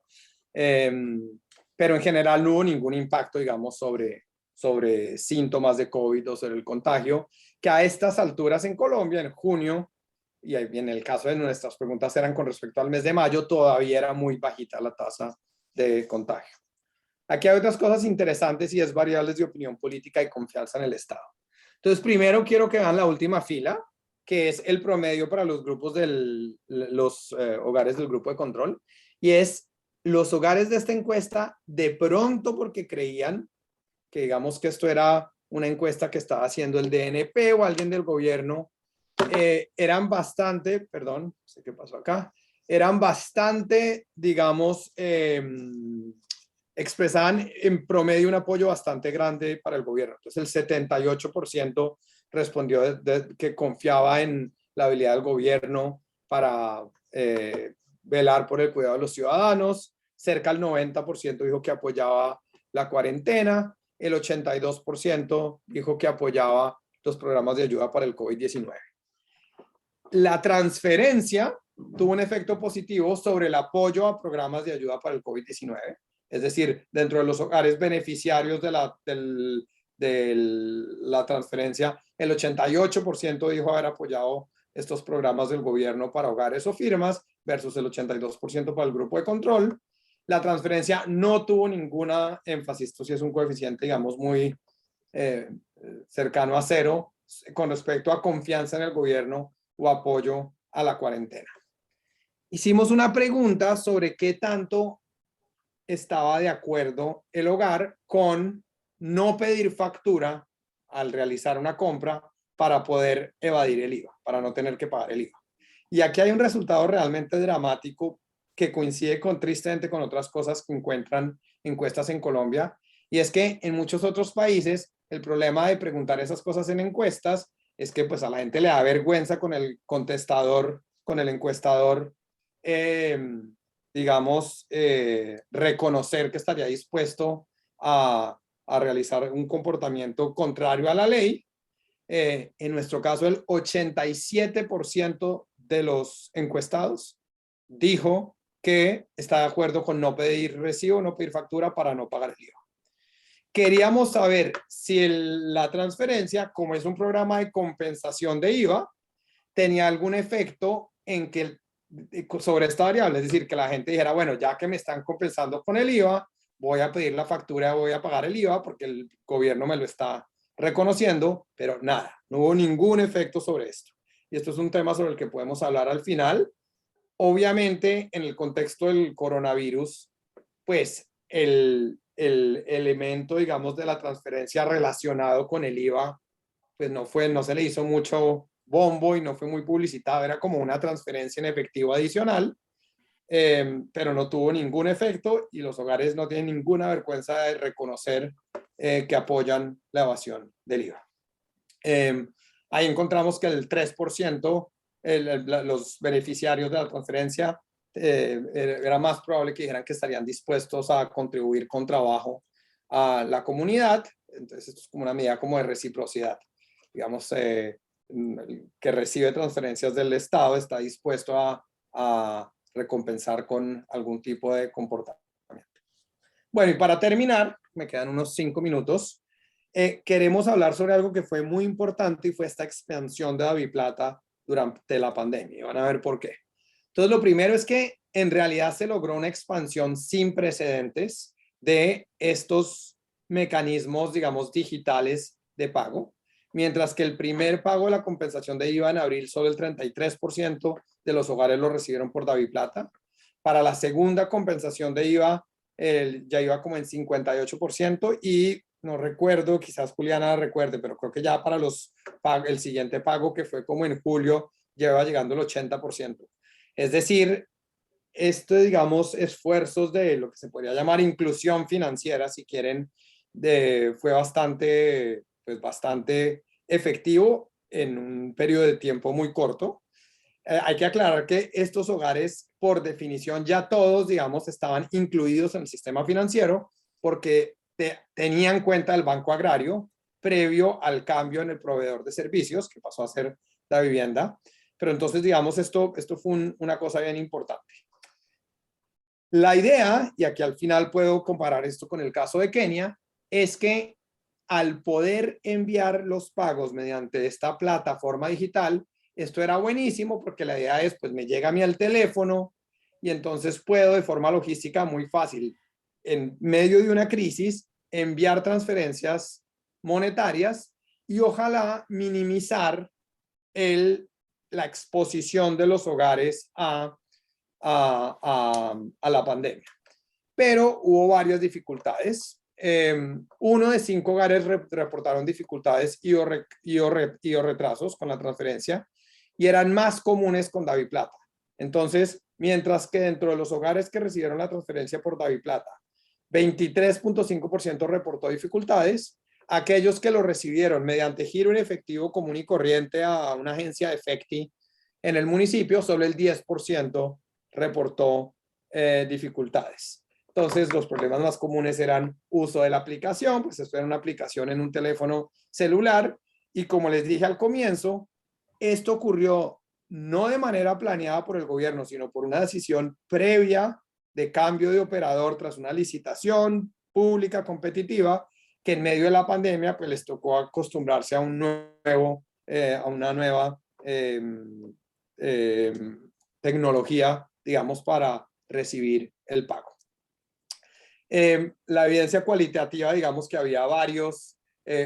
Pero en general no hubo ningún impacto, digamos, sobre síntomas de COVID o sobre el contagio, que a estas alturas en Colombia, en junio, y en el caso de nuestras preguntas eran con respecto al mes de mayo, todavía era muy bajita la tasa de contagio. Aquí hay otras cosas interesantes y es variables de opinión política y confianza en el Estado. Entonces, primero quiero que vean la última fila, que es el promedio para los grupos los hogares del grupo de control, y es los hogares de esta encuesta, de pronto porque creían que digamos que esto era una encuesta que estaba haciendo el DNP o alguien del gobierno, eran bastante, perdón, no sé qué pasó acá, eran bastante, digamos, expresaban en promedio un apoyo bastante grande para el gobierno. Entonces el 78% respondió que confiaba en la habilidad del gobierno para velar por el cuidado de los ciudadanos. Cerca del 90% dijo que apoyaba la cuarentena. El 82% dijo que apoyaba los programas de ayuda para el COVID-19. La transferencia tuvo un efecto positivo sobre el apoyo a programas de ayuda para el COVID-19. Es decir, dentro de los hogares beneficiarios de la transferencia, el 88% dijo haber apoyado estos programas del gobierno para hogares o firmas versus el 82% para el grupo de control. La transferencia no tuvo ninguna énfasis, esto sí es un coeficiente, digamos, muy cercano a cero con respecto a confianza en el gobierno o apoyo a la cuarentena. Hicimos una pregunta sobre qué tanto estaba de acuerdo el hogar con no pedir factura al realizar una compra para poder evadir el IVA, para no tener que pagar el IVA. Y aquí hay un resultado realmente dramático que coincide tristemente con otras cosas que encuentran encuestas en Colombia, y es que en muchos otros países el problema de preguntar esas cosas en encuestas es que pues a la gente le da vergüenza con el contestador, con el encuestador, digamos, reconocer que estaría dispuesto a realizar un comportamiento contrario a la ley. En nuestro caso, el 87% de los encuestados dijo que está de acuerdo con no pedir recibo, no pedir factura para no pagar el IVA. Queríamos saber si la transferencia, como es un programa de compensación de IVA, tenía algún efecto en que sobre esta variable, es decir, que la gente dijera, bueno, ya que me están compensando con el IVA, voy a pedir la factura, voy a pagar el IVA porque el gobierno me lo está reconociendo, pero nada, no hubo ningún efecto sobre esto. Y esto es un tema sobre el que podemos hablar al final. Obviamente, en el contexto del coronavirus, pues el elemento, digamos, de la transferencia relacionado con el IVA, pues no se le hizo mucho bombo y no fue muy publicitado, era como una transferencia en efectivo adicional, pero no tuvo ningún efecto y los hogares no tienen ninguna vergüenza de reconocer que apoyan la evasión del IVA. Ahí encontramos que el 3%, los beneficiarios de la transferencia, era más probable que dijeran que estarían dispuestos a contribuir con trabajo a la comunidad. Entonces esto es como una medida como de reciprocidad. Digamos, que recibe transferencias del Estado está dispuesto a recompensar con algún tipo de comportamiento. Bueno, y para terminar, me quedan unos 5 minutos, queremos hablar sobre algo que fue muy importante y fue esta expansión de DaviPlata durante la pandemia. Van a ver por qué. Entonces, lo primero es que en realidad se logró una expansión sin precedentes de estos mecanismos, digamos, digitales de pago. Mientras que el primer pago de la compensación de IVA en abril, solo el 33% de los hogares lo recibieron por DaviPlata. Para la segunda compensación de IVA, ya iba como en 58% y no recuerdo, quizás Juliana recuerde, pero creo que ya para el siguiente pago, que fue como en julio, lleva llegando el 80%. Es decir, digamos, esfuerzos de lo que se podría llamar inclusión financiera, si quieren, fue bastante efectivo en un periodo de tiempo muy corto. Hay que aclarar que estos hogares, por definición, ya todos, digamos, estaban incluidos en el sistema financiero porque tenían cuenta del Banco Agrario previo al cambio en el proveedor de servicios, que pasó a ser la vivienda. Pero entonces, digamos, esto fue una cosa bien importante. La idea, y aquí al final puedo comparar esto con el caso de Kenia, es que al poder enviar los pagos mediante esta plataforma digital, esto era buenísimo porque la idea es, pues me llega a mí al teléfono y entonces puedo de forma logística muy fácil, en medio de una crisis, enviar transferencias monetarias y ojalá minimizar la exposición de los hogares a la pandemia. Pero hubo varias dificultades. 1 de 5 hogares reportaron dificultades y o retrasos con la transferencia y eran más comunes con DaviPlata. Entonces, mientras que dentro de los hogares que recibieron la transferencia por DaviPlata, 23.5% reportó dificultades, aquellos que lo recibieron mediante giro en efectivo común y corriente a una agencia de Efecti en el municipio, solo el 10% reportó dificultades. Entonces, los problemas más comunes eran uso de la aplicación, pues esto era una aplicación en un teléfono celular, y como les dije al comienzo, esto ocurrió no de manera planeada por el gobierno, sino por una decisión previa de cambio de operador tras una licitación pública competitiva, que en medio de la pandemia pues les tocó acostumbrarse a una nueva tecnología, digamos, para recibir el pago. La evidencia cualitativa, digamos que había varios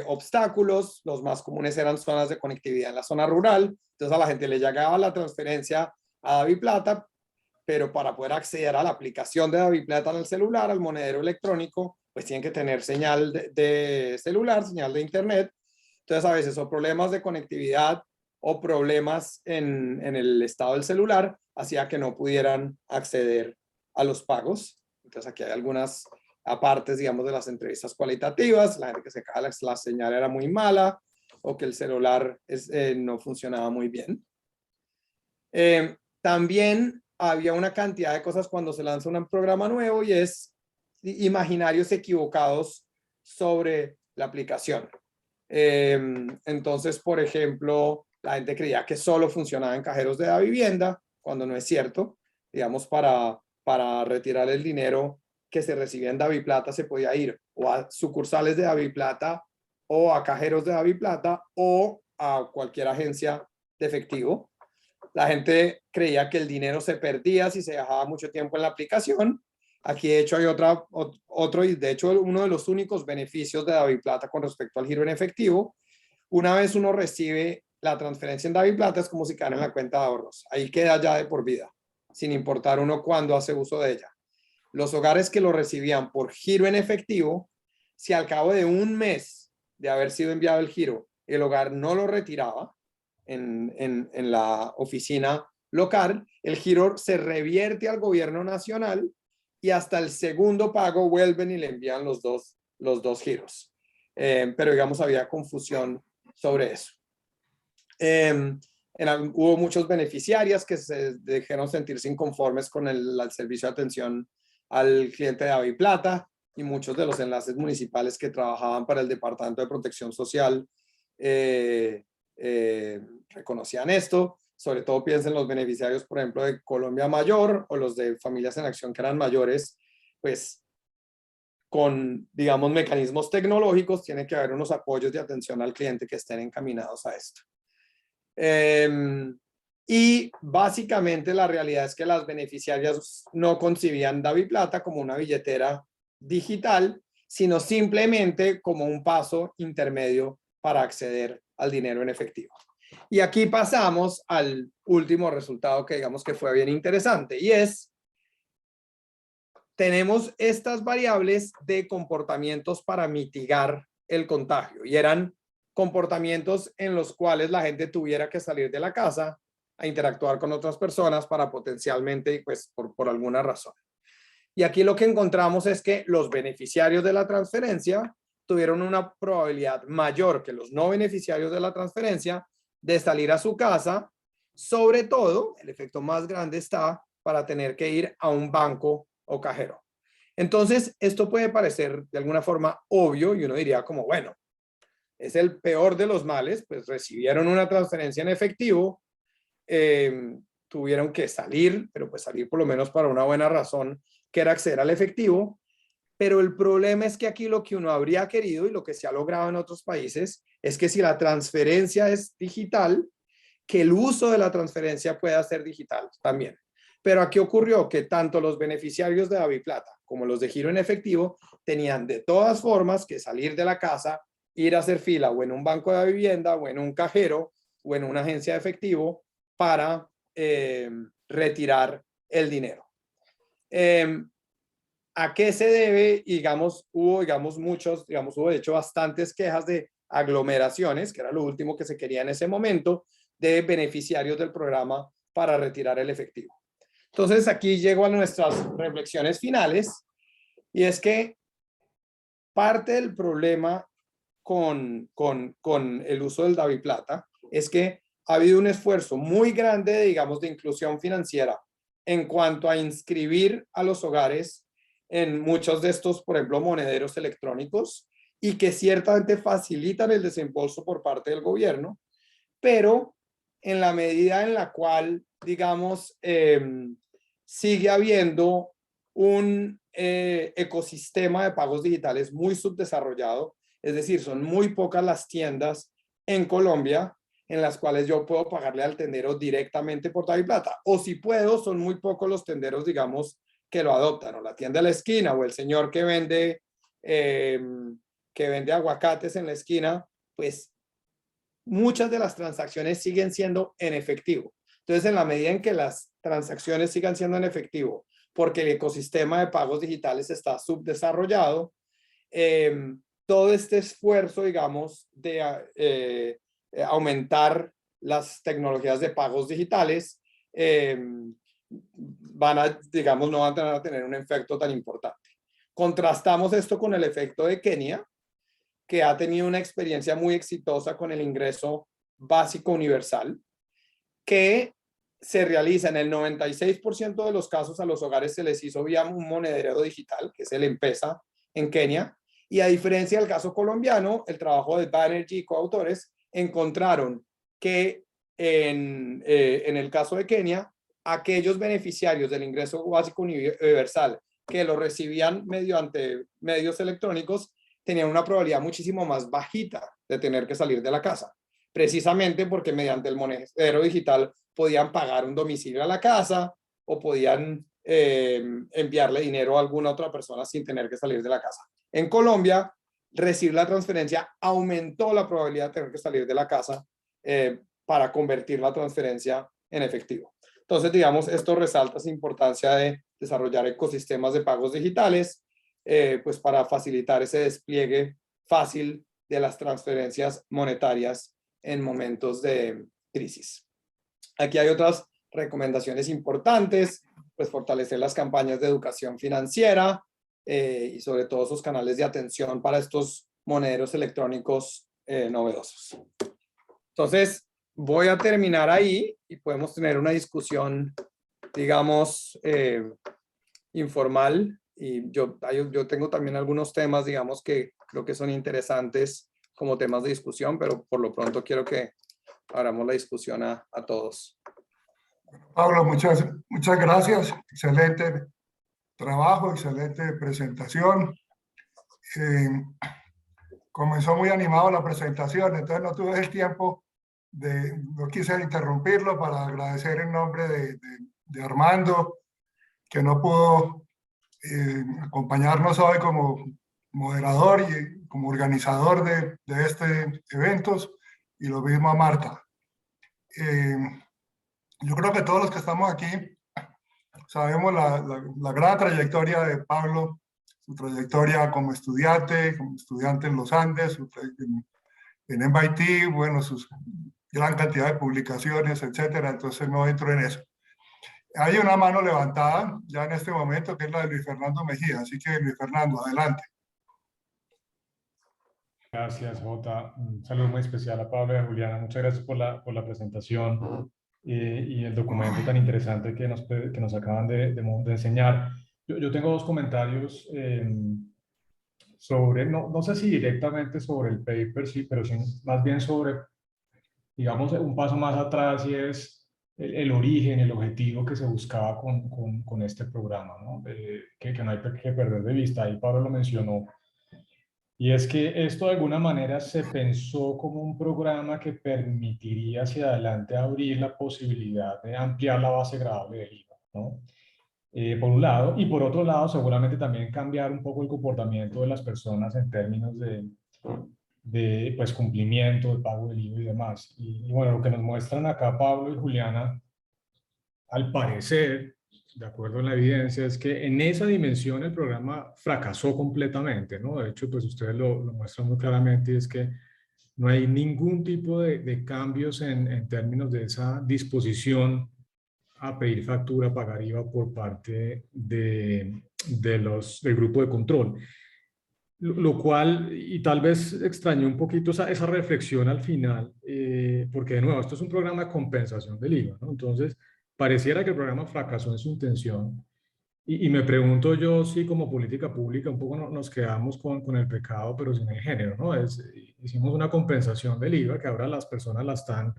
obstáculos. Los más comunes eran zonas de conectividad en la zona rural. Entonces a la gente le llegaba la transferencia a DaviPlata, pero para poder acceder a la aplicación de DaviPlata en el celular, al monedero electrónico, pues tienen que tener señal de celular, señal de internet. Entonces a veces o problemas de conectividad o problemas en el estado del celular hacía que no pudieran acceder a los pagos. Entonces aquí hay algunas apartes, digamos, de las entrevistas cualitativas. La gente que se cae, la señal era muy mala o que el celular no funcionaba muy bien. También había una cantidad de cosas cuando se lanza un programa nuevo y es imaginarios equivocados sobre la aplicación. Entonces, por ejemplo, la gente creía que solo funcionaba en cajeros de Davivienda, cuando no es cierto. Digamos, para retirar el dinero que se recibía en DaviPlata se podía ir o a sucursales de DaviPlata o a cajeros de DaviPlata o a cualquier agencia de efectivo. La gente creía que el dinero se perdía si se dejaba mucho tiempo en la aplicación. Aquí de hecho hay otro y de hecho uno de los únicos beneficios de DaviPlata con respecto al giro en efectivo. Una vez uno recibe la transferencia en DaviPlata es como si quedara en la cuenta de ahorros. Ahí queda ya de por vida, sin importar uno cuándo hace uso de ella. Los hogares que lo recibían por giro en efectivo, si al cabo de un mes de haber sido enviado el giro, el hogar no lo retiraba en la oficina local, el giro se revierte al gobierno nacional y hasta el segundo pago vuelven y le envían los dos giros. Pero digamos, había confusión sobre eso. Hubo muchos beneficiarios que se dejaron sentirse inconformes con el servicio de atención al cliente de DaviPlata y muchos de los enlaces municipales que trabajaban para el Departamento de Protección Social reconocían esto. Sobre todo piensen los beneficiarios, por ejemplo, de Colombia Mayor o los de Familias en Acción que eran mayores, pues con, digamos, mecanismos tecnológicos tiene que haber unos apoyos de atención al cliente que estén encaminados a esto. Y básicamente la realidad es que las beneficiarias no concibían DaviPlata como una billetera digital, sino simplemente como un paso intermedio para acceder al dinero en efectivo. Y aquí pasamos al último resultado que digamos que fue bien interesante y es, tenemos estas variables de comportamientos para mitigar el contagio y eran comportamientos en los cuales la gente tuviera que salir de la casa a interactuar con otras personas para potencialmente, pues por alguna razón. Y aquí lo que encontramos es que los beneficiarios de la transferencia tuvieron una probabilidad mayor que los no beneficiarios de la transferencia de salir a su casa. Sobre todo, el efecto más grande está para tener que ir a un banco o cajero. Entonces, esto puede parecer de alguna forma obvio y uno diría como, bueno, es el peor de los males, pues recibieron una transferencia en efectivo, tuvieron que salir, pero pues salir por lo menos para una buena razón, que era acceder al efectivo. Pero el problema es que aquí lo que uno habría querido y lo que se ha logrado en otros países es que si la transferencia es digital, que el uso de la transferencia pueda ser digital también. Pero aquí ocurrió que tanto los beneficiarios de DaviPlata como los de giro en efectivo tenían de todas formas que salir de la casa, ir a hacer fila o en un banco de vivienda o en un cajero o en una agencia de efectivo para retirar el dinero. ¿A qué se debe? Digamos, hubo de hecho bastantes quejas de aglomeraciones, que era lo último que se quería en ese momento, de beneficiarios del programa para retirar el efectivo. Entonces aquí llego a nuestras reflexiones finales y es que parte del problema con el uso del DaviPlata es que ha habido un esfuerzo muy grande, digamos, de inclusión financiera en cuanto a inscribir a los hogares en muchos de estos, por ejemplo, monederos electrónicos y que ciertamente facilitan el desembolso por parte del gobierno, pero en la medida en la cual, digamos, sigue habiendo un ecosistema de pagos digitales muy subdesarrollado, es decir, son muy pocas las tiendas en Colombia en las cuales yo puedo pagarle al tendero directamente por DaviPlata, o si puedo, son muy pocos los tenderos, digamos, que lo adoptan, o la tienda de la esquina, o el señor que vende aguacates en la esquina, pues muchas de las transacciones siguen siendo en efectivo. Entonces, en la medida en que las transacciones sigan siendo en efectivo, porque el ecosistema de pagos digitales está subdesarrollado, todo este esfuerzo, digamos, de aumentar las tecnologías de pagos digitales, digamos, no van a tener un efecto tan importante. Contrastamos esto con el efecto de Kenia, que ha tenido una experiencia muy exitosa con el ingreso básico universal, que se realiza en el 96% de los casos a los hogares se les hizo vía un monedero digital, que es el M-Pesa en Kenia, y a diferencia del caso colombiano, el trabajo de Banerjee y coautores encontraron que en el caso de Kenia, aquellos beneficiarios del ingreso básico universal que lo recibían mediante medios electrónicos tenían una probabilidad muchísimo más bajita de tener que salir de la casa, precisamente porque mediante el monedero digital podían pagar un domicilio a la casa o podían enviarle dinero a alguna otra persona sin tener que salir de la casa. En Colombia, recibir la transferencia aumentó la probabilidad de tener que salir de la casa para convertir la transferencia en efectivo. Entonces, digamos, esto resalta esa importancia de desarrollar ecosistemas de pagos digitales, pues para facilitar ese despliegue fácil de las transferencias monetarias en momentos de crisis. Aquí hay otras recomendaciones importantes, pues fortalecer las campañas de educación financiera y sobre todo esos canales de atención para estos monederos electrónicos novedosos. Entonces, voy a terminar ahí y podemos tener una discusión, digamos, informal. Y yo tengo también algunos temas, digamos, que creo que son interesantes como temas de discusión, pero por lo pronto quiero que abramos la discusión a todos. Pablo, muchas gracias. Excelente trabajo, excelente presentación. Comenzó muy animado la presentación, entonces no tuve el tiempo no quise interrumpirlo para agradecer en nombre de Armando, que no pudo acompañarnos hoy como moderador y como organizador de este eventos, y lo mismo a Marta. Yo creo que todos los que estamos aquí sabemos la gran trayectoria de Pablo, su trayectoria como estudiante en los Andes, en MIT, bueno, su gran cantidad de publicaciones, etcétera. Entonces no entro en eso. Hay una mano levantada ya en este momento, que es la de Luis Fernando Mejía. Así que, Luis Fernando, adelante. Gracias, Jota. Un saludo muy especial a Pablo y a Juliana. Muchas gracias por la presentación y el documento tan interesante que nos acaban de enseñar. Yo tengo dos comentarios sobre, no sé si directamente sobre el paper, sí, pero sí, más bien sobre, digamos, un paso más atrás y es el origen, el objetivo que se buscaba con este programa, ¿no? Que no hay que perder de vista. Ahí Pablo lo mencionó. Y es que esto de alguna manera se pensó como un programa que permitiría hacia adelante abrir la posibilidad de ampliar la base gradable del IVA, ¿no? Por un lado, y por otro lado, seguramente también cambiar un poco el comportamiento de las personas en términos de pues, cumplimiento, de pago del IVA y demás. Y bueno, lo que nos muestran acá Pablo y Juliana, al parecer, de acuerdo a la evidencia, es que en esa dimensión el programa fracasó completamente, ¿no? De hecho, pues ustedes lo muestran muy claramente, y es que no hay ningún tipo de cambios en términos de esa disposición a pedir factura, pagar IVA por parte del grupo de control. Lo cual, y tal vez extrañó un poquito esa reflexión al final, porque de nuevo, esto es un programa de compensación del IVA, ¿no? Entonces, pareciera que el programa fracasó en su intención. Y me pregunto yo si como política pública un poco nos quedamos con el pecado, pero sin el género, ¿no? Hicimos una compensación del IVA que ahora las personas la están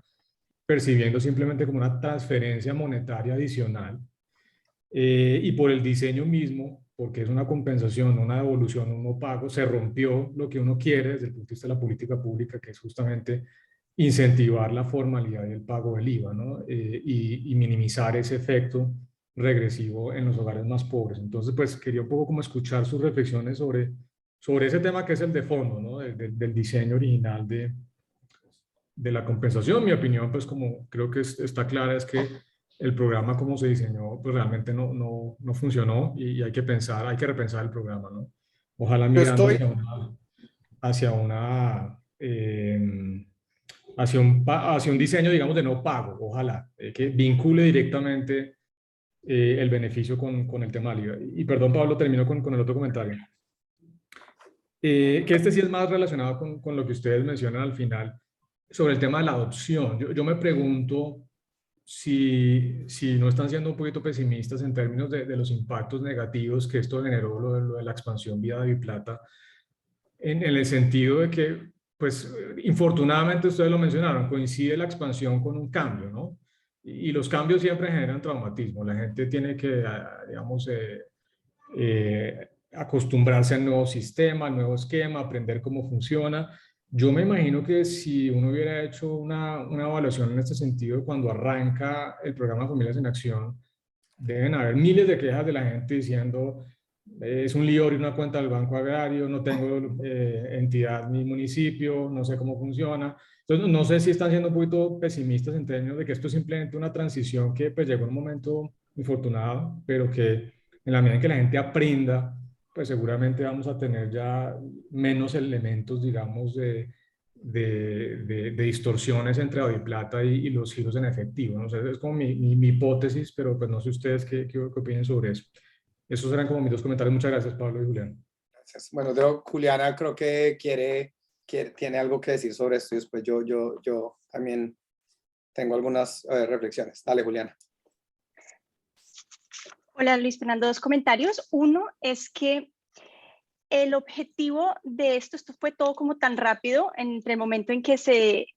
percibiendo simplemente como una transferencia monetaria adicional. Y por el diseño mismo, porque es una compensación, una devolución, un no pago, se rompió lo que uno quiere desde el punto de vista de la política pública, que es justamente incentivar la formalidad y el pago del IVA, ¿no? Y minimizar ese efecto regresivo en los hogares más pobres. Entonces, pues quería un poco como escuchar sus reflexiones sobre ese tema que es el de fondo, ¿no? Del diseño original de la compensación. Mi opinión, pues como creo que está clara, es que el programa como se diseñó, pues realmente no funcionó y hay que pensar, hay que repensar el programa, ¿no? Ojalá Yo mirando estoy, hacia un diseño, digamos, de no pago, ojalá, que vincule directamente el beneficio con el tema del IVA. Y perdón, Pablo, termino con el otro comentario. Que este sí es más relacionado con lo que ustedes mencionan al final sobre el tema de la adopción. Yo me pregunto si no están siendo un poquito pesimistas en términos de los impactos negativos que esto generó, lo de la expansión vía Daviplata, en el sentido de que, pues, infortunadamente ustedes lo mencionaron, coincide la expansión con un cambio, ¿no? Y los cambios siempre generan traumatismo. La gente tiene que, digamos, acostumbrarse al nuevo sistema, al nuevo esquema, aprender cómo funciona. Yo me imagino que si uno hubiera hecho una evaluación en este sentido, cuando arranca el programa Familias en Acción, deben haber miles de quejas de la gente diciendo, es un lío abrir una cuenta del Banco Agrario, no tengo entidad ni municipio, no sé cómo funciona. Entonces, no sé si están siendo un poquito pesimistas en términos de que esto es simplemente una transición que pues, llegó en un momento infortunado, pero que en la medida en que la gente aprenda, pues seguramente vamos a tener ya menos elementos, digamos, de distorsiones entre Plata y los giros en efectivo, ¿no? O sea, es como mi hipótesis, pero pues no sé ustedes qué opinen sobre eso. Esos eran como mis dos comentarios. Muchas gracias, Pablo y Julián. gracias. Bueno, Juliana creo que tiene algo que decir sobre esto y después yo también tengo algunas reflexiones. Dale, Juliana. Hola Luis Fernando, dos comentarios. Uno es que el objetivo de esto fue todo como tan rápido entre el momento en que se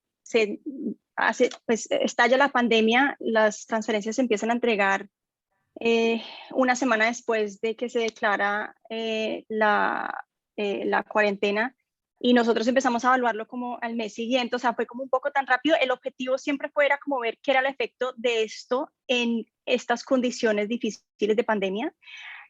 hace, pues estalla la pandemia, las transferencias se empiezan a entregar una semana después de que se declara la cuarentena y nosotros empezamos a evaluarlo como al mes siguiente, o sea, fue como un poco tan rápido. El objetivo siempre era como ver qué era el efecto de esto en estas condiciones difíciles de pandemia.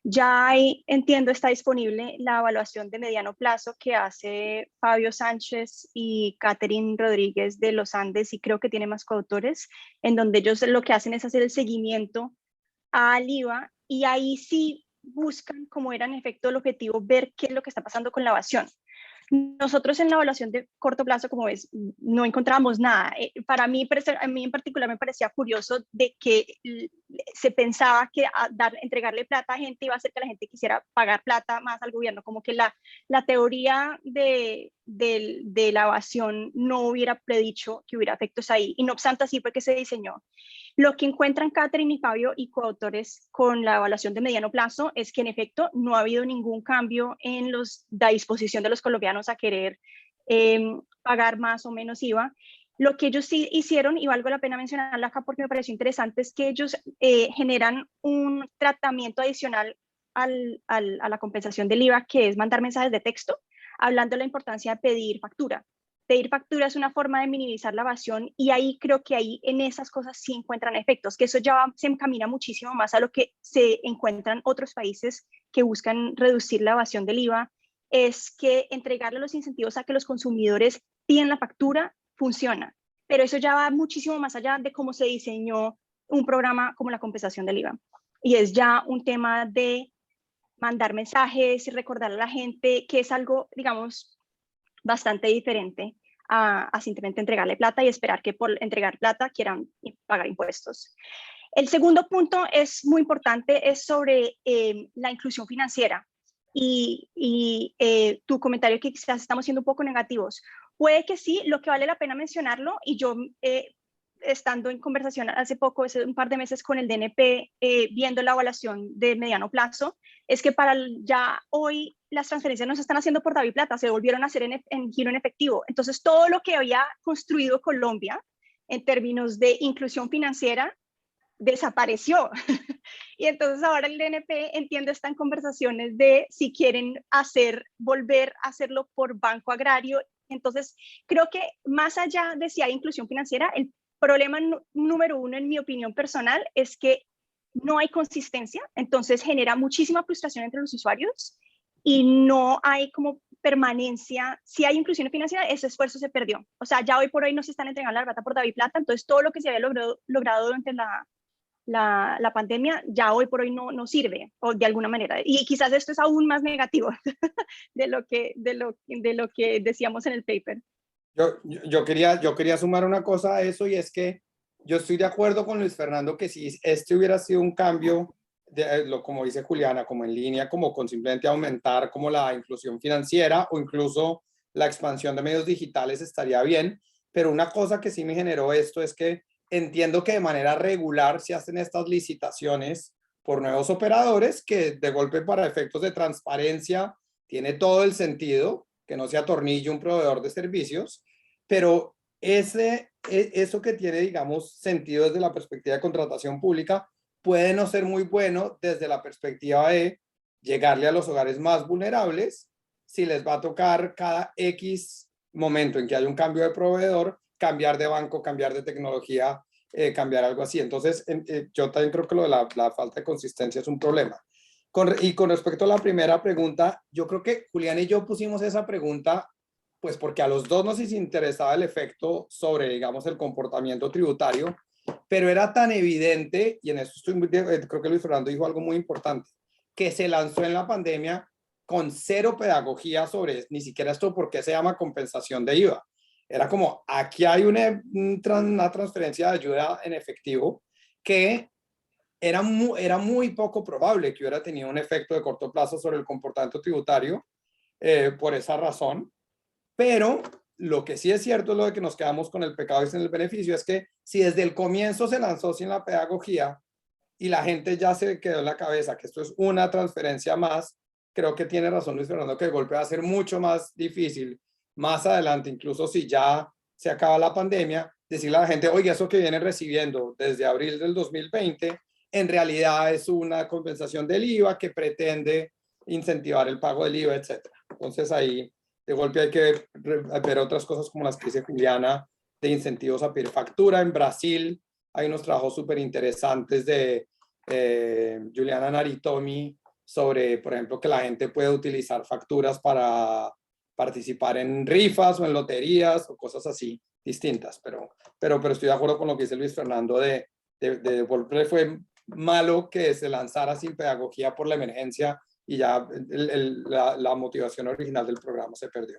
Ya ahí, entiendo, está disponible la evaluación de mediano plazo que hace Fabio Sánchez y Catherine Rodríguez de los Andes, y creo que tiene más coautores, en donde ellos lo que hacen es hacer el seguimiento al IVA, y ahí sí buscan, como era en efecto el objetivo, ver qué es lo que está pasando con la evasión. Nosotros en la evaluación de corto plazo, como ves, no encontramos nada. Para mí, a mí en particular me parecía curioso de que se pensaba que entregarle plata a gente iba a hacer que la gente quisiera pagar plata más al gobierno, como que la teoría de la evasión no hubiera predicho que hubiera efectos ahí, y no obstante así fue que se diseñó. Lo que encuentran Catherine y Fabio y coautores con la evaluación de mediano plazo es que en efecto no ha habido ningún cambio en la disposición de los colombianos a querer pagar más o menos IVA. Lo que ellos sí hicieron, y valgo la pena mencionarlo acá porque me pareció interesante, es que ellos generan un tratamiento adicional a la compensación del IVA, que es mandar mensajes de texto, hablando de la importancia de pedir factura. Pedir factura es una forma de minimizar la evasión, y ahí creo que ahí en esas cosas sí encuentran efectos, que eso ya se encamina muchísimo más a lo que se encuentran otros países que buscan reducir la evasión del IVA, es que entregarle los incentivos a que los consumidores piden la factura funciona, pero eso ya va muchísimo más allá de cómo se diseñó un programa como la compensación del IVA, y es ya un tema de mandar mensajes y recordar a la gente, que es algo, digamos, bastante diferente a simplemente entregarle plata y esperar que por entregar plata quieran pagar impuestos. El segundo punto es muy importante, es sobre la inclusión financiera, y tu comentario que quizás estamos siendo un poco negativos. Puede que sí, lo que vale la pena mencionarlo, y yo estando en conversación hace poco, hace un par de meses con el DNP, viendo la evaluación de mediano plazo, es que ya hoy las transferencias no se están haciendo por DaviPlata, se volvieron a hacer en giro en efectivo. Entonces todo lo que había construido Colombia en términos de inclusión financiera desapareció. Y entonces ahora el DNP, entiendo, está en conversaciones de si quieren volver a hacerlo por Banco Agrario. Entonces creo que más allá de si hay inclusión financiera, el problema número uno, en mi opinión personal, es que no hay consistencia, entonces genera muchísima frustración entre los usuarios y no hay como permanencia. Si hay inclusión financiera, ese esfuerzo se perdió. O sea, ya hoy por hoy no se están entregando la plata por DaviPlata, entonces todo lo que se había logrado durante la pandemia ya hoy por hoy no sirve, o de alguna manera. Y quizás esto es aún más negativo de lo que decíamos en el paper. Yo quería sumar una cosa a eso, y es que yo estoy de acuerdo con Luis Fernando que si este hubiera sido un cambio, como dice Juliana, como en línea, como con simplemente aumentar como la inclusión financiera o incluso la expansión de medios digitales, estaría bien. Pero una cosa que sí me generó esto es que entiendo que de manera regular se hacen estas licitaciones por nuevos operadores, que de golpe para efectos de transparencia tiene todo el sentido, que no se atornille un proveedor de servicios, pero eso que tiene, digamos, sentido desde la perspectiva de contratación pública puede no ser muy bueno desde la perspectiva de llegarle a los hogares más vulnerables, si les va a tocar cada X momento en que hay un cambio de proveedor, cambiar de banco, cambiar de tecnología, cambiar algo así. Entonces, yo también creo que lo de la falta de consistencia es un problema. Y con respecto a la primera pregunta, yo creo que Julián y yo pusimos esa pregunta pues porque a los dos nos interesaba el efecto sobre, digamos, el comportamiento tributario, pero era tan evidente, y en eso creo que Luis Fernando dijo algo muy importante, que se lanzó en la pandemia con cero pedagogía sobre ni siquiera esto, por qué se llama compensación de IVA. Era como, aquí hay una transferencia de ayuda en efectivo que era muy poco probable que hubiera tenido un efecto de corto plazo sobre el comportamiento tributario, por esa razón. Pero lo que sí es cierto es lo de que nos quedamos con el pecado y sin el beneficio, es que si desde el comienzo se lanzó sin la pedagogía y la gente ya se quedó en la cabeza que esto es una transferencia más, creo que tiene razón Luis Fernando, que el golpe va a ser mucho más difícil más adelante, incluso si ya se acaba la pandemia, decirle a la gente, oye, eso que vienen recibiendo desde abril del 2020, en realidad es una compensación del IVA que pretende incentivar el pago del IVA, etc. Entonces ahí de golpe hay que ver otras cosas como las que dice Juliana, de incentivos a pedir factura. En Brasil hay unos trabajos súper interesantes de Juliana Naritomi sobre, por ejemplo, que la gente puede utilizar facturas para participar en rifas o en loterías o cosas así distintas. Pero estoy de acuerdo con lo que dice Luis Fernando de golpe fue malo que se lanzara sin pedagogía por la emergencia y ya la motivación original del programa se perdió.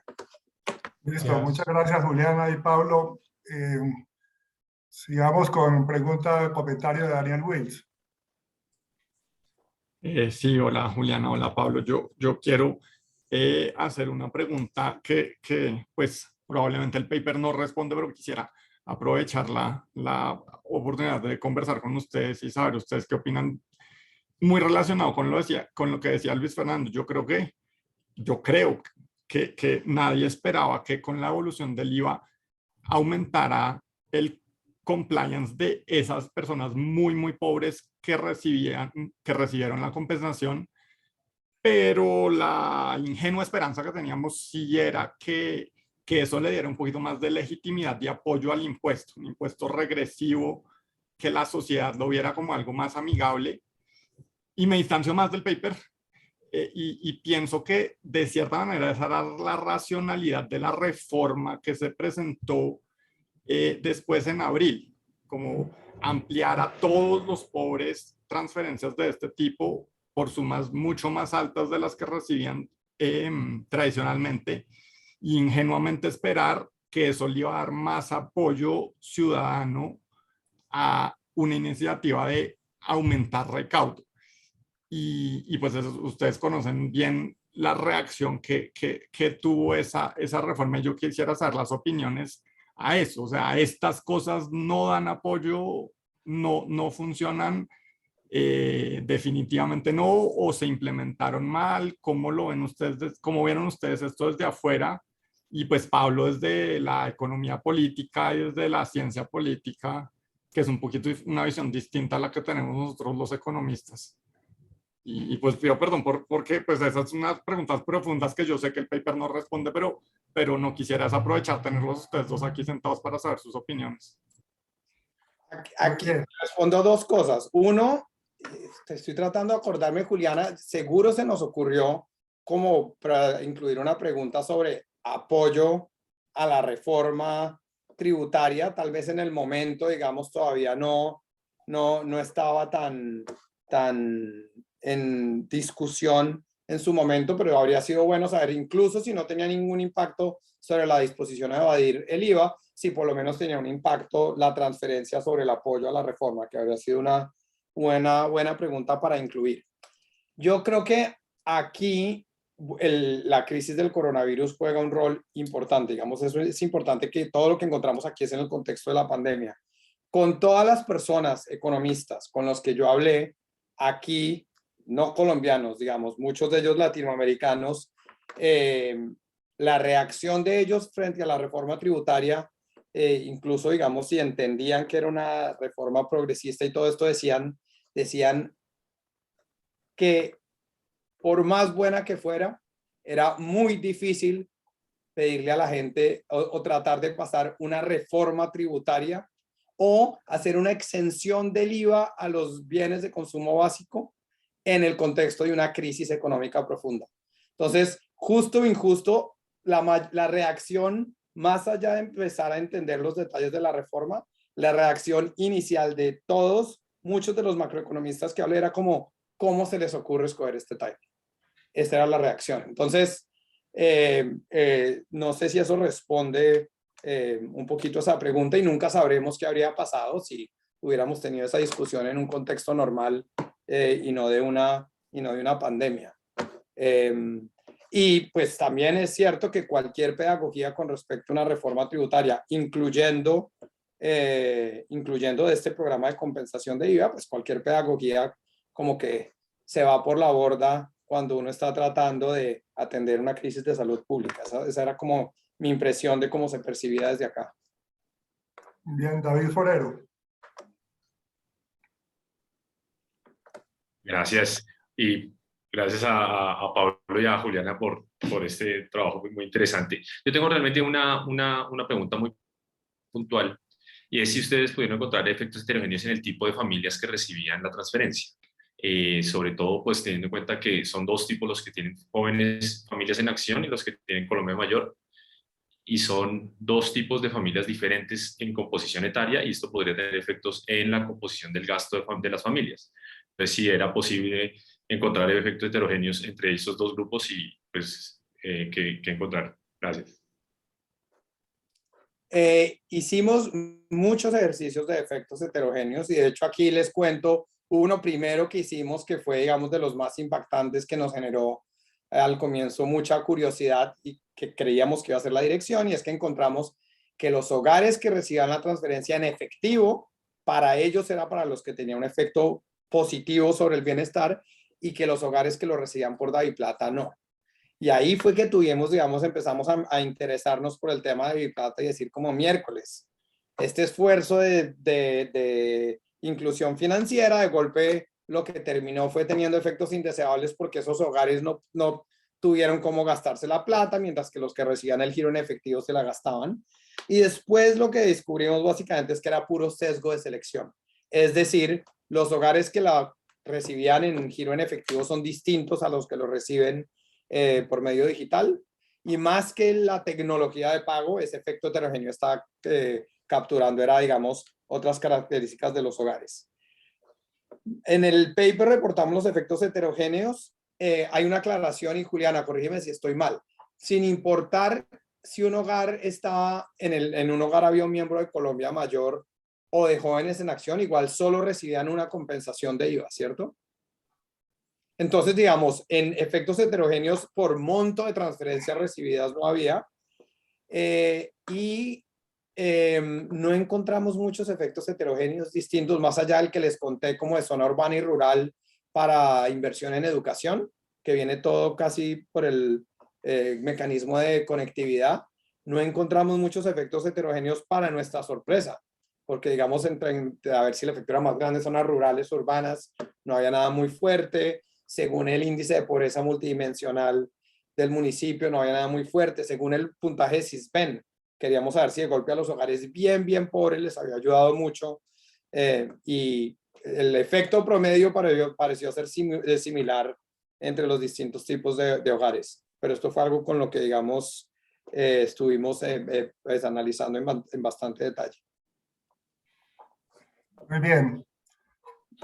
Listo, Gracias. muchas gracias Juliana y Pablo. Sigamos con pregunta, comentario de Daniel Wills. Sí, hola Juliana, hola Pablo. Yo quiero hacer una pregunta que pues probablemente el paper no responde, pero quisiera aprovechar la oportunidad de conversar con ustedes y saber ustedes qué opinan, muy relacionado con lo que decía Luis Fernando. Yo creo que nadie esperaba que con la evolución del IVA aumentara el compliance de esas personas muy pobres que recibieron la compensación, pero la ingenua esperanza que teníamos sí era que eso le diera un poquito más de legitimidad y apoyo al impuesto, un impuesto regresivo, que la sociedad lo viera como algo más amigable. Y me distancio más del paper y pienso que de cierta manera esa era la racionalidad de la reforma que se presentó después en abril, como ampliar a todos los pobres transferencias de este tipo por sumas mucho más altas de las que recibían tradicionalmente, y ingenuamente esperar que eso le iba a dar más apoyo ciudadano a una iniciativa de aumentar recaudo. Y pues ustedes conocen bien la reacción que tuvo esa reforma. Yo quisiera saber las opiniones a eso. O sea, estas cosas no dan apoyo, no funcionan, definitivamente no, o se implementaron mal. ¿Cómo lo ven ustedes? ¿Cómo vieron ustedes esto desde afuera? Y pues Pablo desde la economía política y desde la ciencia política, que es un poquito una visión distinta a la que tenemos nosotros los economistas. Y pues pido perdón porque pues esas son unas preguntas profundas que yo sé que el paper no responde, pero no quisiera aprovechar tenerlos ustedes dos aquí sentados para saber sus opiniones. Aquí respondo dos cosas. Uno, estoy tratando de acordarme, Juliana, seguro se nos ocurrió como para incluir una pregunta sobre apoyo a la reforma tributaria. Tal vez en el momento, digamos, todavía no estaba tan en discusión en su momento, pero habría sido bueno saber, incluso si no tenía ningún impacto sobre la disposición a evadir el IVA, si por lo menos tenía un impacto la transferencia sobre el apoyo a la reforma, que habría sido una buena pregunta para incluir. Yo creo que aquí la crisis del coronavirus juega un rol importante. Digamos, eso es importante, que todo lo que encontramos aquí es en el contexto de la pandemia. Con todas las personas economistas con los que yo hablé aquí, no colombianos, digamos, muchos de ellos latinoamericanos, la reacción de ellos frente a la reforma tributaria, incluso, digamos, si entendían que era una reforma progresista y todo esto, decían que por más buena que fuera, era muy difícil pedirle a la gente o tratar de pasar una reforma tributaria o hacer una exención del IVA a los bienes de consumo básico en el contexto de una crisis económica profunda. Entonces, justo o injusto, la reacción, más allá de empezar a entender los detalles de la reforma, la reacción inicial de muchos de los macroeconomistas que hablé era como, ¿cómo se les ocurre escoger este timing? Esta era la reacción. Entonces, no sé si eso responde un poquito a esa pregunta, y nunca sabremos qué habría pasado si hubiéramos tenido esa discusión en un contexto normal y no de una pandemia. Y pues también es cierto que cualquier pedagogía con respecto a una reforma tributaria, incluyendo de este programa de compensación de IVA, pues cualquier pedagogía como que se va por la borda cuando uno está tratando de atender una crisis de salud pública. Esa era como mi impresión de cómo se percibía desde acá. Bien, David Forero. Gracias. Y gracias a Pablo y a Juliana por este trabajo muy interesante. Yo tengo realmente una pregunta muy puntual, y es si ustedes pudieron encontrar efectos heterogéneos en el tipo de familias que recibían la transferencia. Sobre todo, pues teniendo en cuenta que son dos tipos los que tienen jóvenes familias en acción y los que tienen Colombia Mayor, y son dos tipos de familias diferentes en composición etaria, y esto podría tener efectos en la composición del gasto de las familias. Entonces, si era posible encontrar efectos heterogéneos entre esos dos grupos y pues que encontrar. Gracias. Hicimos muchos ejercicios de efectos heterogéneos y de hecho aquí les cuento uno primero que hicimos que fue, digamos, de los más impactantes, que nos generó al comienzo mucha curiosidad y que creíamos que iba a ser la dirección, y es que encontramos que los hogares que recibían la transferencia en efectivo, para ellos era para los que tenía un efecto positivo sobre el bienestar, y que los hogares que lo recibían por DaviPlata no. Y ahí fue que tuvimos, digamos, empezamos a interesarnos por el tema de DaviPlata y decir como miércoles, este esfuerzo de inclusión financiera, de golpe lo que terminó fue teniendo efectos indeseables porque esos hogares no tuvieron cómo gastarse la plata, mientras que los que recibían el giro en efectivo se la gastaban. Y después lo que descubrimos básicamente es que era puro sesgo de selección. Es decir, los hogares que la recibían en giro en efectivo son distintos a los que lo reciben por medio digital, y más que la tecnología de pago, ese efecto heterogéneo está capturando era, digamos, otras características de los hogares. En el paper reportamos los efectos heterogéneos. Hay una aclaración, y Juliana, corrígeme si estoy mal. Sin importar si un hogar está en un hogar había un miembro de Colombia Mayor o de Jóvenes en Acción, igual solo recibían una compensación de IVA, ¿cierto? Entonces, digamos, en efectos heterogéneos por monto de transferencias recibidas no había. No encontramos muchos efectos heterogéneos distintos, más allá del que les conté como de zona urbana y rural para inversión en educación, que viene todo casi por el mecanismo de conectividad. No encontramos muchos efectos heterogéneos para nuestra sorpresa, porque digamos, a ver si el efecto era más grande en zonas rurales, urbanas, no había nada muy fuerte. Según el índice de pobreza multidimensional del municipio, no había nada muy fuerte. Según el puntaje de Sisben, queríamos saber si de golpe a los hogares bien pobres les había ayudado mucho, y el efecto promedio pareció ser similar entre los distintos tipos de hogares, pero esto fue algo con lo que, digamos, estuvimos pues, analizando en bastante detalle. Muy bien.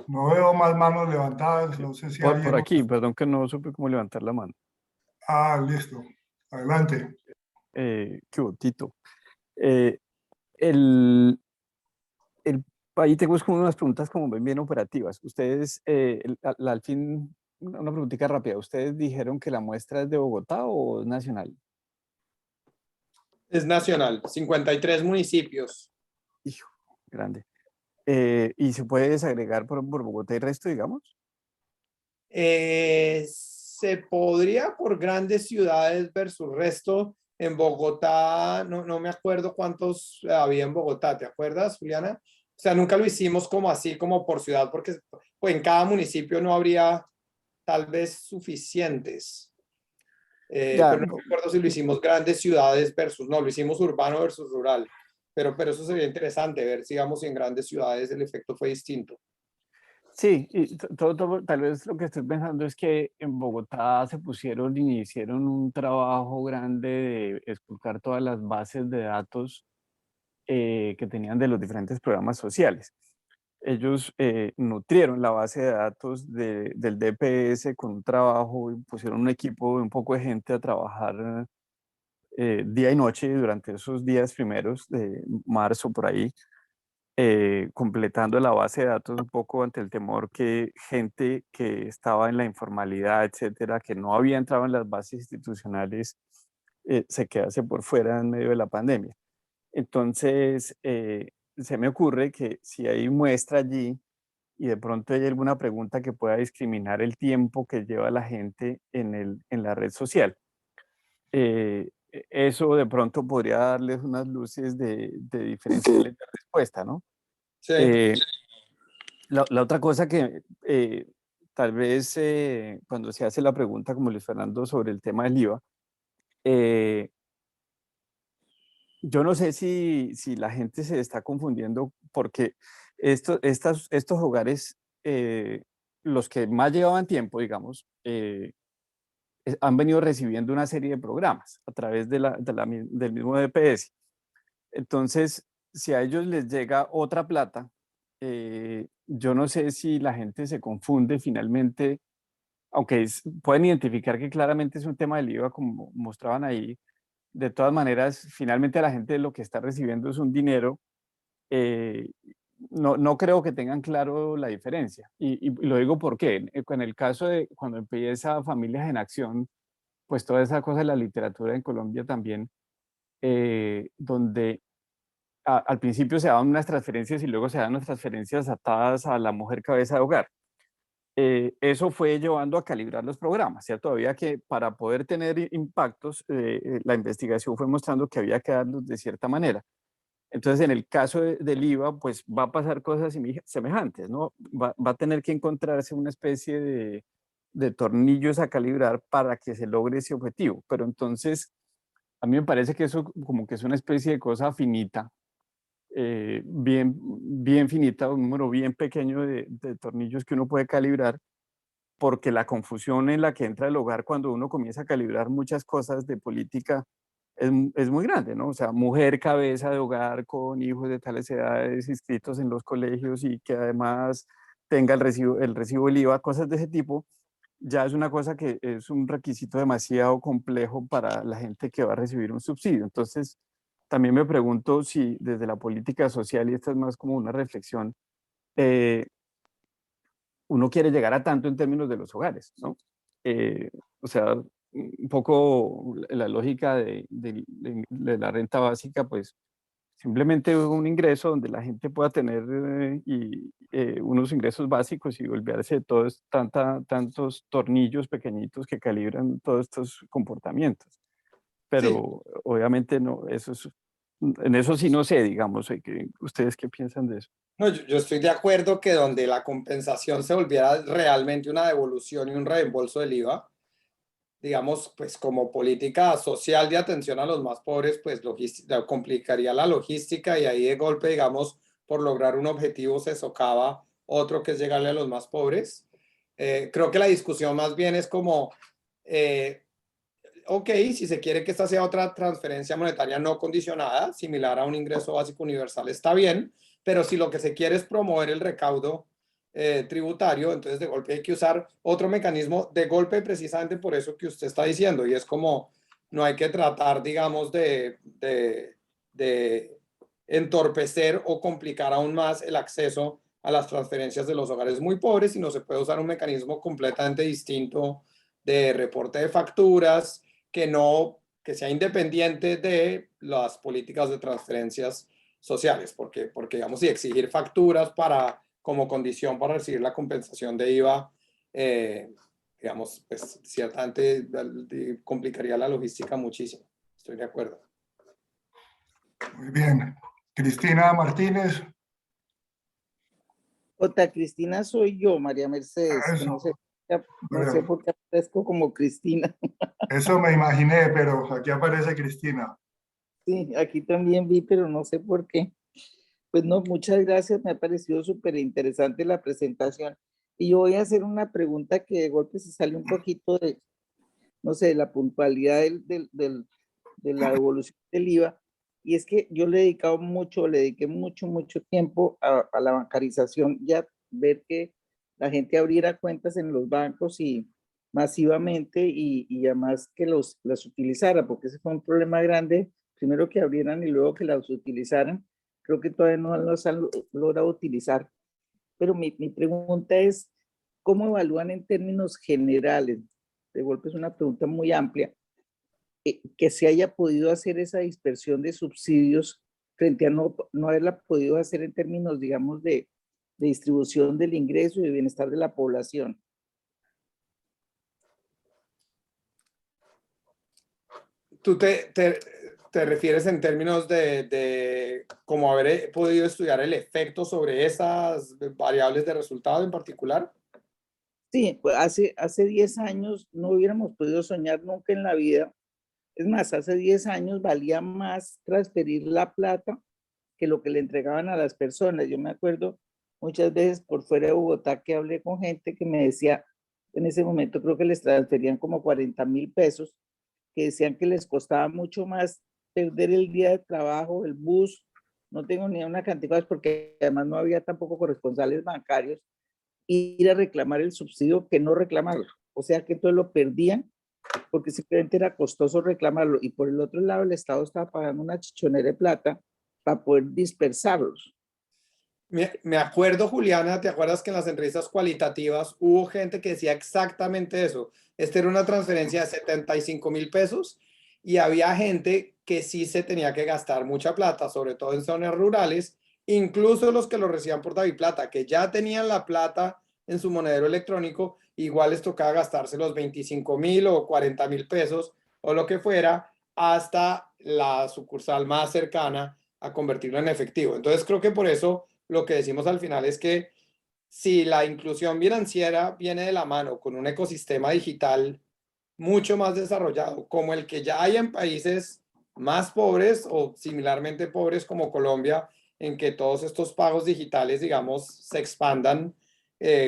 No veo más manos levantadas, no sé si Por alguien... aquí, perdón que no supe cómo levantar la mano. Listo. Adelante. ¿Qué hubo, Tito? Eh, el, ahí tengo como unas preguntas como bien operativas. Ustedes, al fin, una preguntita rápida. ¿Ustedes dijeron que la muestra es de Bogotá o es nacional? Es nacional, 53 municipios. Hijo, grande. ¿Y se puede desagregar por Bogotá y resto, digamos? Se podría por grandes ciudades versus resto. En Bogotá, no me acuerdo cuántos había en Bogotá, ¿te acuerdas, Juliana? O sea, nunca lo hicimos como así, como por ciudad, porque pues, en cada municipio no habría tal vez suficientes. Ya, Pero no recuerdo si lo hicimos grandes ciudades versus, no, lo hicimos urbano versus rural. Pero eso sería interesante, ver si, digamos, en grandes ciudades el efecto fue distinto. sí, y tal vez lo que estoy pensando es que en Bogotá se pusieron y hicieron un trabajo grande de esculcar todas las bases de datos que tenían de los diferentes programas sociales. Ellos nutrieron la base de datos del DPS con un trabajo y pusieron un equipo de un poco de gente a trabajar día y noche durante esos días primeros de marzo por ahí, completando la base de datos un poco ante el temor que gente que estaba en la informalidad, etcétera, que no había entrado en las bases institucionales, se quedase por fuera en medio de la pandemia. Entonces, se me ocurre que si hay muestra allí y de pronto hay alguna pregunta que pueda discriminar el tiempo que lleva la gente en la red social, eso de pronto podría darles unas luces de diferenciales de respuesta, ¿no? Sí. La otra cosa que tal vez cuando se hace la pregunta, como Luis Fernando, sobre el tema del IVA, yo no sé si la gente se está confundiendo porque estos hogares, los que más llevaban tiempo, digamos, han venido recibiendo una serie de programas a través del mismo DPS. Entonces, si a ellos les llega otra plata, yo no sé si la gente se confunde finalmente aunque pueden identificar que claramente es un tema del IVA, como mostraban ahí, de todas maneras, finalmente la gente lo que está recibiendo es un dinero. No creo que tengan claro la diferencia. Y lo digo porque en el caso de cuando empieza Familias en Acción, pues toda esa cosa de la literatura en Colombia también, donde al principio se daban unas transferencias y luego se dan unas transferencias atadas a la mujer cabeza de hogar. Eso fue llevando a calibrar los programas, ¿cierto? Había que, para poder tener impactos, la investigación fue mostrando que había que darlos de cierta manera. Entonces, en el caso del IVA, pues va a pasar cosas semejantes, ¿no? Va a tener que encontrarse una especie de tornillos a calibrar para que se logre ese objetivo. Pero entonces, a mí me parece que eso como que es una especie de cosa finita, bien finita, un número bien pequeño de tornillos que uno puede calibrar, porque la confusión en la que entra el hogar cuando uno comienza a calibrar muchas cosas de política es muy grande, ¿no? O sea, mujer cabeza de hogar con hijos de tales edades inscritos en los colegios y que además tenga el recibo del IVA, cosas de ese tipo, ya es una cosa que es un requisito demasiado complejo para la gente que va a recibir un subsidio. Entonces, también me pregunto si desde la política social, y esta es más como una reflexión, uno quiere llegar a tanto en términos de los hogares, ¿no? O sea, un poco la lógica de la renta básica, pues simplemente un ingreso donde la gente pueda tener unos ingresos básicos y olvidarse de todos tantos tornillos pequeñitos que calibran todos estos comportamientos. Pero obviamente no, en eso sí no sé, digamos, ¿ustedes qué piensan de eso? No, yo estoy de acuerdo que donde la compensación se volviera realmente una devolución y un reembolso del IVA, digamos, pues como política social de atención a los más pobres, pues complicaría la logística y ahí de golpe, digamos, por lograr un objetivo se socava otro que es llegarle a los más pobres. Creo que la discusión más bien es como, ok, si se quiere que esta sea otra transferencia monetaria no condicionada, similar a un ingreso básico universal, está bien, pero si lo que se quiere es promover el recaudo tributario, entonces de golpe hay que usar otro mecanismo de golpe precisamente por eso que usted está diciendo, y es como no hay que tratar, digamos, de entorpecer o complicar aún más el acceso a las transferencias de los hogares muy pobres, sino se puede usar un mecanismo completamente distinto de reporte de facturas, que sea independiente de las políticas de transferencias sociales, porque digamos, si exigir facturas como condición para recibir la compensación de IVA, digamos, pues ciertamente complicaría la logística muchísimo. Estoy de acuerdo. Muy bien. Cristina Martínez. Cristina soy yo, María Mercedes, que no sé por qué aparezco como Cristina. Eso me imaginé, pero aquí aparece Cristina. Sí, aquí también vi, pero no sé por qué. Pues no, muchas gracias, me ha parecido súper interesante la presentación. Y yo voy a hacer una pregunta que de golpe se sale un poquito de, no sé, de la puntualidad de la devolución del IVA. Y es que yo le dediqué mucho tiempo a la bancarización, ya ver que la gente abriera cuentas en los bancos y masivamente y además que las utilizara, porque ese fue un problema grande, primero que abrieran y luego que las utilizaran. Creo que todavía no las han logrado utilizar. Pero mi pregunta es, ¿cómo evalúan en términos generales? De golpe es una pregunta muy amplia, que se haya podido hacer esa dispersión de subsidios frente a no haberla podido hacer en términos, digamos, de distribución del ingreso y de bienestar de la población. ¿Tú te refieres en términos de cómo haber podido estudiar el efecto sobre esas variables de resultado en particular? Sí, pues hace 10 años no hubiéramos podido soñar nunca en la vida. Es más, hace 10 años valía más transferir la plata que lo que le entregaban a las personas. Yo me acuerdo muchas veces por fuera de Bogotá que hablé con gente que me decía, en ese momento creo que les transferían como 40.000 pesos, que decían que les costaba mucho más perder el día de trabajo, el bus, no tengo ni una cantidad, porque además no había tampoco corresponsales bancarios, ir a reclamar el subsidio que no reclamarlo. o sea que todo lo perdían porque simplemente era costoso reclamarlo, y por el otro lado el Estado estaba pagando una chichonera de plata para poder dispersarlos. Me acuerdo, Juliana, ¿te acuerdas que en las entrevistas cualitativas hubo gente que decía exactamente eso? Esta era una transferencia de 75.000 pesos y había gente que sí se tenía que gastar mucha plata, sobre todo en zonas rurales, incluso los que lo recibían por DaviPlata, que ya tenían la plata en su monedero electrónico, igual les tocaba gastarse los 25.000 o 40.000 pesos o lo que fuera hasta la sucursal más cercana a convertirlo en efectivo. Entonces creo que por eso lo que decimos al final es que si la inclusión financiera viene de la mano con un ecosistema digital mucho más desarrollado, como el que ya hay en países más pobres o similarmente pobres como Colombia, en que todos estos pagos digitales, digamos, se expandan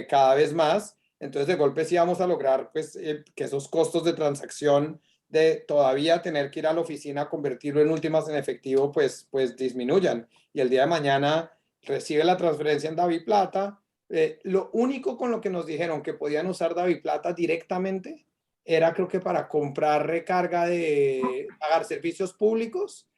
cada vez más, entonces de golpe sí vamos a lograr pues, que esos costos de transacción de todavía tener que ir a la oficina a convertirlo en últimas en efectivo, pues disminuyan. Y el día de mañana recibe la transferencia en DaviPlata. Lo único con lo que nos dijeron que podían usar DaviPlata directamente era creo que para comprar recarga de pagar servicios públicos,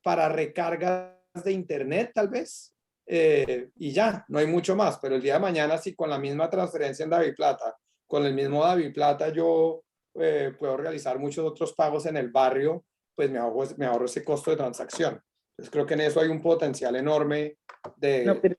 para recargas de internet tal vez, y ya, no hay mucho más, pero el día de mañana si con la misma transferencia en DaviPlata, con el mismo DaviPlata yo puedo realizar muchos otros pagos en el barrio, pues me ahorro ese costo de transacción. Entonces creo que en eso hay un potencial enorme No, pero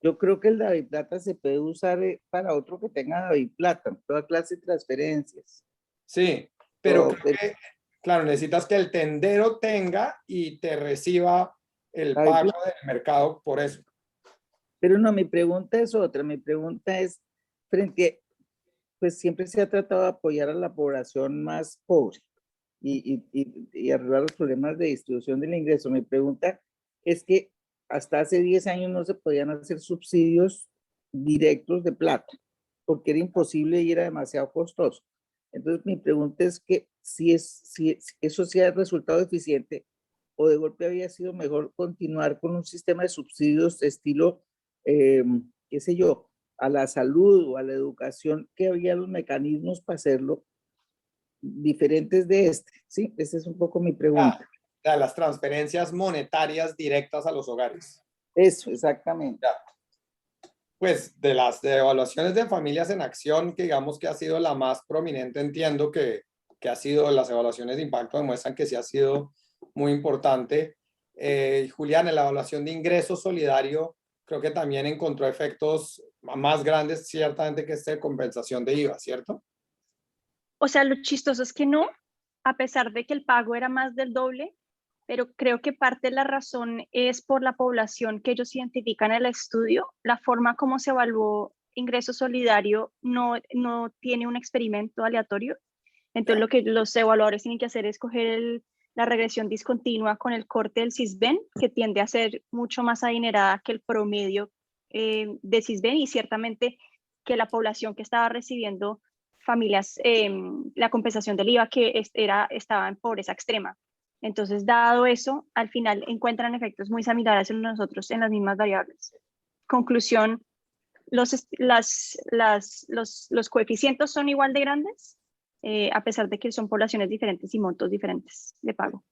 yo creo que el DaviPlata se puede usar para otro que tenga DaviPlata, toda clase de transferencias. Sí, pero creo que, claro, necesitas que el tendero tenga y te reciba el pago del mercado por eso. Pero no, mi pregunta es otra. Mi pregunta es, pues siempre se ha tratado de apoyar a la población más pobre y arreglar los problemas de distribución del ingreso. Mi pregunta es que hasta hace 10 años no se podían hacer subsidios directos de plata, porque era imposible y era demasiado costoso. Entonces mi pregunta es que si eso sí ha resultado eficiente, o de golpe había sido mejor continuar con un sistema de subsidios de estilo, qué sé yo, a la salud o a la educación, que había los mecanismos para hacerlo diferentes de este, ¿sí? Esa es un poco mi pregunta. Las transferencias monetarias directas a los hogares. Eso, exactamente. Pues de las evaluaciones de familias en acción, que digamos que ha sido la más prominente, entiendo que ha sido, las evaluaciones de impacto demuestran que sí ha sido muy importante. Julián, en la evaluación de ingreso solidario, creo que también encontró efectos más grandes, ciertamente, que este de compensación de IVA, ¿cierto? O sea, lo chistoso es que no, a pesar de que el pago era más del doble, pero creo que parte de la razón es por la población que ellos identifican en el estudio. La forma como se evaluó ingreso solidario no tiene un experimento aleatorio. Entonces, lo que los evaluadores tienen que hacer es coger la regresión discontinua con el corte del Sisbén, que tiende a ser mucho más adinerada que el promedio de Sisbén, y ciertamente que la población que estaba recibiendo familias, la compensación del IVA, que estaba en pobreza extrema. Entonces, dado eso, al final encuentran efectos muy similares en nosotros en las mismas variables. Conclusión, los coeficientes son igual de grandes, a pesar de que son poblaciones diferentes y montos diferentes de pago.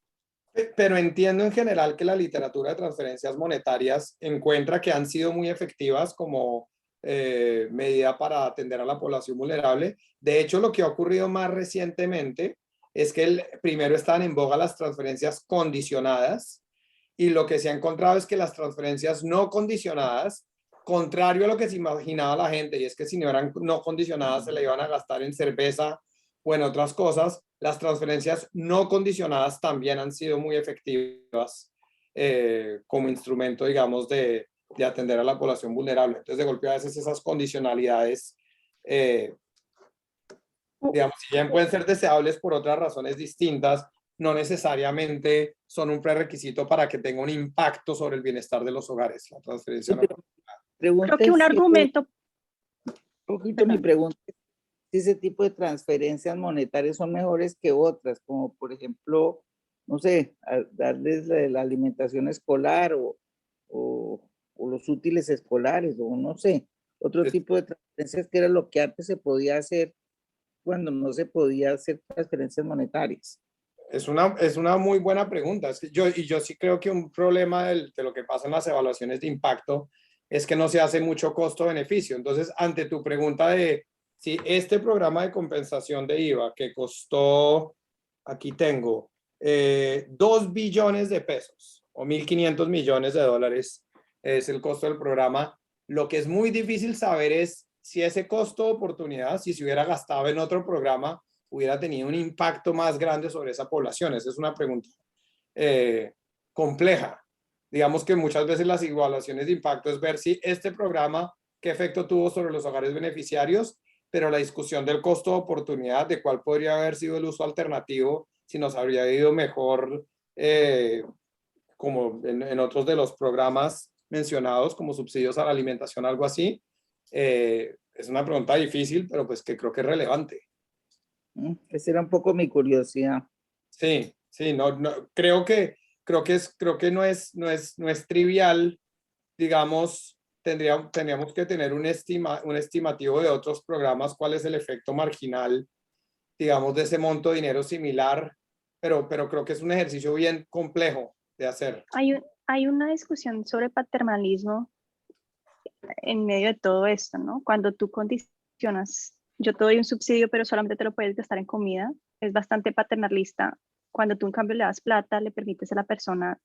Pero entiendo en general que la literatura de transferencias monetarias encuentra que han sido muy efectivas como medida para atender a la población vulnerable. De hecho, lo que ha ocurrido más recientemente es que primero están en boga las transferencias condicionadas, y lo que se ha encontrado es que las transferencias no condicionadas, contrario a lo que se imaginaba la gente, y es que si no eran no condicionadas se le iban a gastar en cerveza o en otras cosas, las transferencias no condicionadas también han sido muy efectivas como instrumento, digamos, de atender a la población vulnerable. Entonces, de golpe, a veces esas condicionalidades, digamos, si bien pueden ser deseables por otras razones distintas, no necesariamente son un prerequisito para que tenga un impacto sobre el bienestar de los hogares. La transferencia no. Creo que un argumento... Mi pregunta es si ese tipo de transferencias monetarias son mejores que otras, como por ejemplo, no sé, darles la alimentación escolar o los útiles escolares, o no sé, otro tipo de transferencias que era lo que antes se podía hacer cuando no se podía hacer transferencias monetarias? Es una muy buena pregunta. Es que yo sí creo que un problema de lo que pasa en las evaluaciones de impacto es que no se hace mucho costo-beneficio. Entonces, ante tu pregunta de si este programa de compensación de IVA que costó, aquí tengo, 2 billones de pesos o 1.500 millones de dólares es el costo del programa, lo que es muy difícil saber es si ese costo de oportunidad, si se hubiera gastado en otro programa, hubiera tenido un impacto más grande sobre esa población. Esa es una pregunta compleja. Digamos que muchas veces las evaluaciones de impacto es ver si este programa, qué efecto tuvo sobre los hogares beneficiarios, pero la discusión del costo de oportunidad, de cuál podría haber sido el uso alternativo, si nos habría ido mejor, como en otros de los programas mencionados, como subsidios a la alimentación, algo así. Es una pregunta difícil, pero pues que creo que es relevante. Esa era un poco mi curiosidad. Sí, sí, creo que no es trivial, digamos, tendríamos que tener un estimativo de otros programas, cuál es el efecto marginal, digamos, de ese monto de dinero similar, pero creo que es un ejercicio bien complejo de hacer. Hay una discusión sobre paternalismo en medio de todo esto, ¿no? Cuando tú condicionas, yo te doy un subsidio, pero solamente te lo puedes gastar en comida, es bastante paternalista. Cuando tú en cambio le das plata, le permites a la persona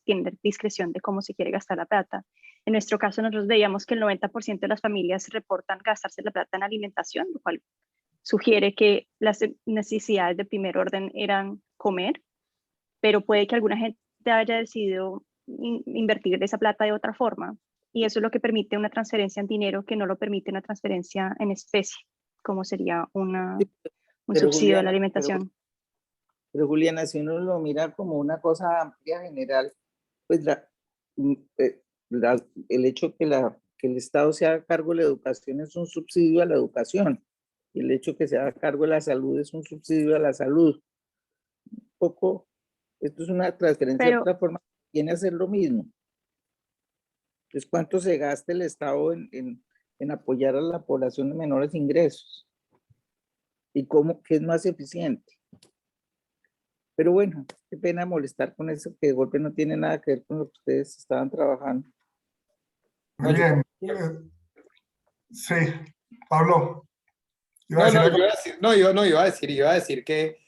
tener discreción de cómo se quiere gastar la plata. En nuestro caso, nosotros veíamos que el 90% de las familias reportan gastarse la plata en alimentación, lo cual sugiere que las necesidades de primer orden eran comer, pero puede que alguna gente haya decidido invertir esa plata de otra forma. Y eso es lo que permite una transferencia en dinero que no lo permite una transferencia en especie, como sería un subsidio Juliana, a la alimentación. Pero Juliana, si uno lo mira como una cosa amplia, general, pues el hecho que el Estado se haga cargo de la educación es un subsidio a la educación. Y el hecho que se haga cargo de la salud es un subsidio a la salud. Un poco, esto es una transferencia de otra forma, viene a ser lo mismo. Entonces, ¿cuánto se gasta el Estado en apoyar a la población de menores ingresos? ¿Y qué es más eficiente? Pero bueno, qué pena molestar con eso, que de golpe no tiene nada que ver con lo que ustedes estaban trabajando. Muy bien. Sí, Pablo. Iba a decir que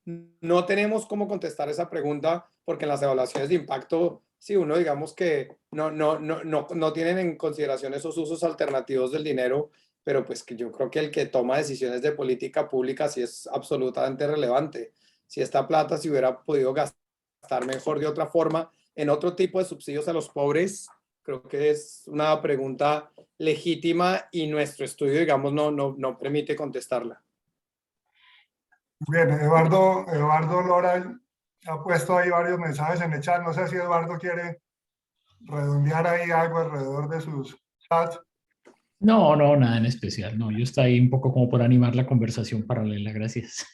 no tenemos cómo contestar esa pregunta porque en las evaluaciones de impacto, si uno digamos que no tienen en consideración esos usos alternativos del dinero, pero pues que yo creo que el que toma decisiones de política pública sí es absolutamente relevante. Si esta plata se hubiera podido gastar mejor de otra forma en otro tipo de subsidios a los pobres, creo que es una pregunta legítima y nuestro estudio, digamos, no permite contestarla. Bien, Eduardo Lora ha puesto ahí varios mensajes en el chat. No sé si Eduardo quiere redondear ahí algo alrededor de sus chats. No, nada en especial. No, yo estoy ahí un poco como por animar la conversación paralela. Gracias.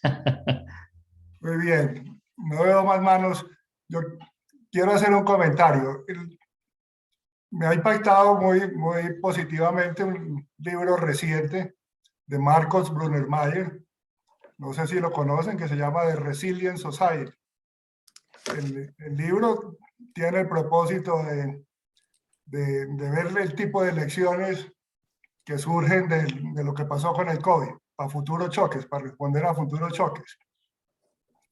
Muy bien, no veo más manos. Yo quiero hacer un comentario. Me ha impactado muy positivamente un libro reciente de Marcos Brunnermeier, no sé si lo conocen, que se llama The Resilient Society. El libro tiene el propósito de ver el tipo de lecciones que surgen de lo que pasó con el COVID, para futuros choques, para responder a futuros choques.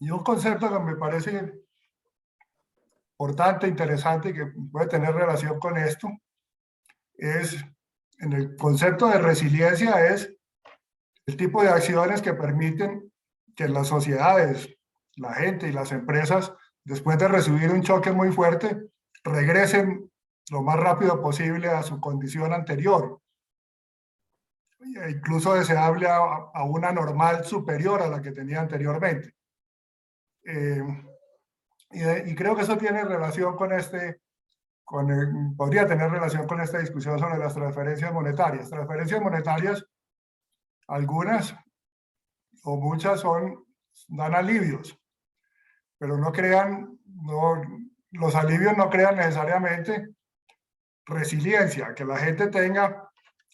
Y un concepto que me parece importante, interesante, que puede tener relación con esto, es, en el concepto de resiliencia, es el tipo de acciones que permiten que las sociedades, la gente y las empresas, después de recibir un choque muy fuerte, regresen lo más rápido posible a su condición anterior. E incluso deseable a una normal superior a la que tenía anteriormente. Y creo que eso tiene relación con podría tener relación con esta discusión sobre las transferencias monetarias. Transferencias monetarias, algunas o muchas dan alivios, pero los alivios no crean necesariamente resiliencia, que la gente tenga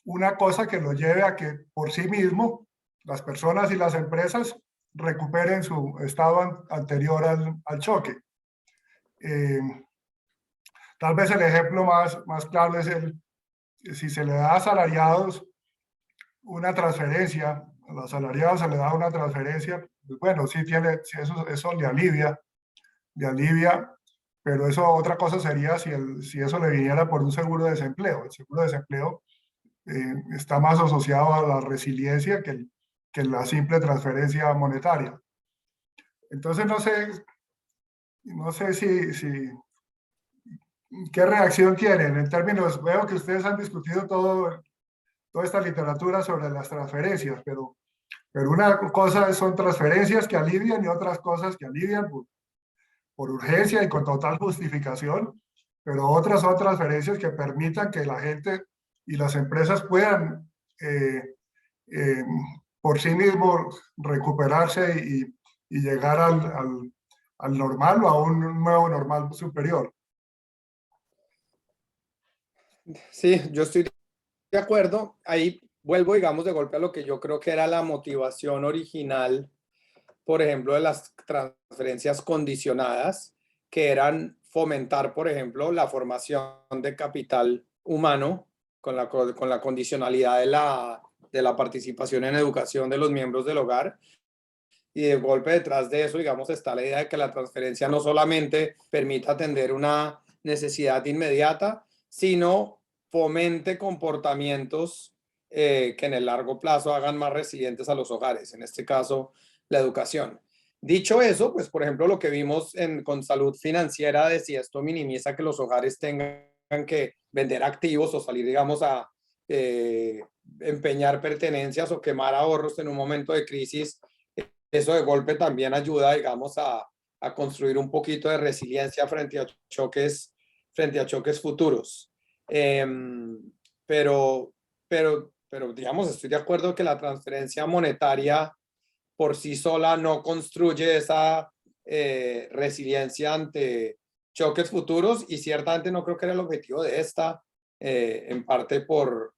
una cosa que lo lleve a que por sí mismo las personas y las empresas recuperen su estado anterior al choque. Tal vez el ejemplo más claro es si se le da a asalariados una transferencia, a los asalariados se le da una transferencia, pues bueno, sí eso le alivia, pero eso otra cosa sería si eso le viniera por un seguro de desempleo. El seguro de desempleo está más asociado a la resiliencia que la simple transferencia monetaria. Entonces no sé qué reacción tienen en términos, veo que ustedes han discutido toda esta literatura sobre las transferencias, pero una cosa son transferencias que alivian y otras cosas que alivian por urgencia y con total justificación, pero otras son transferencias que permitan que la gente y las empresas puedan por sí mismos recuperarse y llegar al normal o a un nuevo normal superior. Sí, yo estoy de acuerdo. Ahí vuelvo, digamos, de golpe a lo que yo creo que era la motivación original, por ejemplo, de las transferencias condicionadas, que eran fomentar, por ejemplo, la formación de capital humano con la condicionalidad de la participación en educación de los miembros del hogar. Y de golpe detrás de eso, digamos, está la idea de que la transferencia no solamente permita atender una necesidad inmediata, sino fomente comportamientos que en el largo plazo hagan más resilientes a los hogares, en este caso, la educación. Dicho eso, pues, por ejemplo, lo que vimos con salud financiera, de si esto minimiza que los hogares tengan que vender activos o salir, digamos, a empeñar pertenencias o quemar ahorros en un momento de crisis, eso de golpe también ayuda, digamos, a construir un poquito de resiliencia frente a choques futuros. Pero, digamos, estoy de acuerdo que la transferencia monetaria por sí sola no construye esa resiliencia ante choques futuros, y ciertamente no creo que era el objetivo de esta, en parte por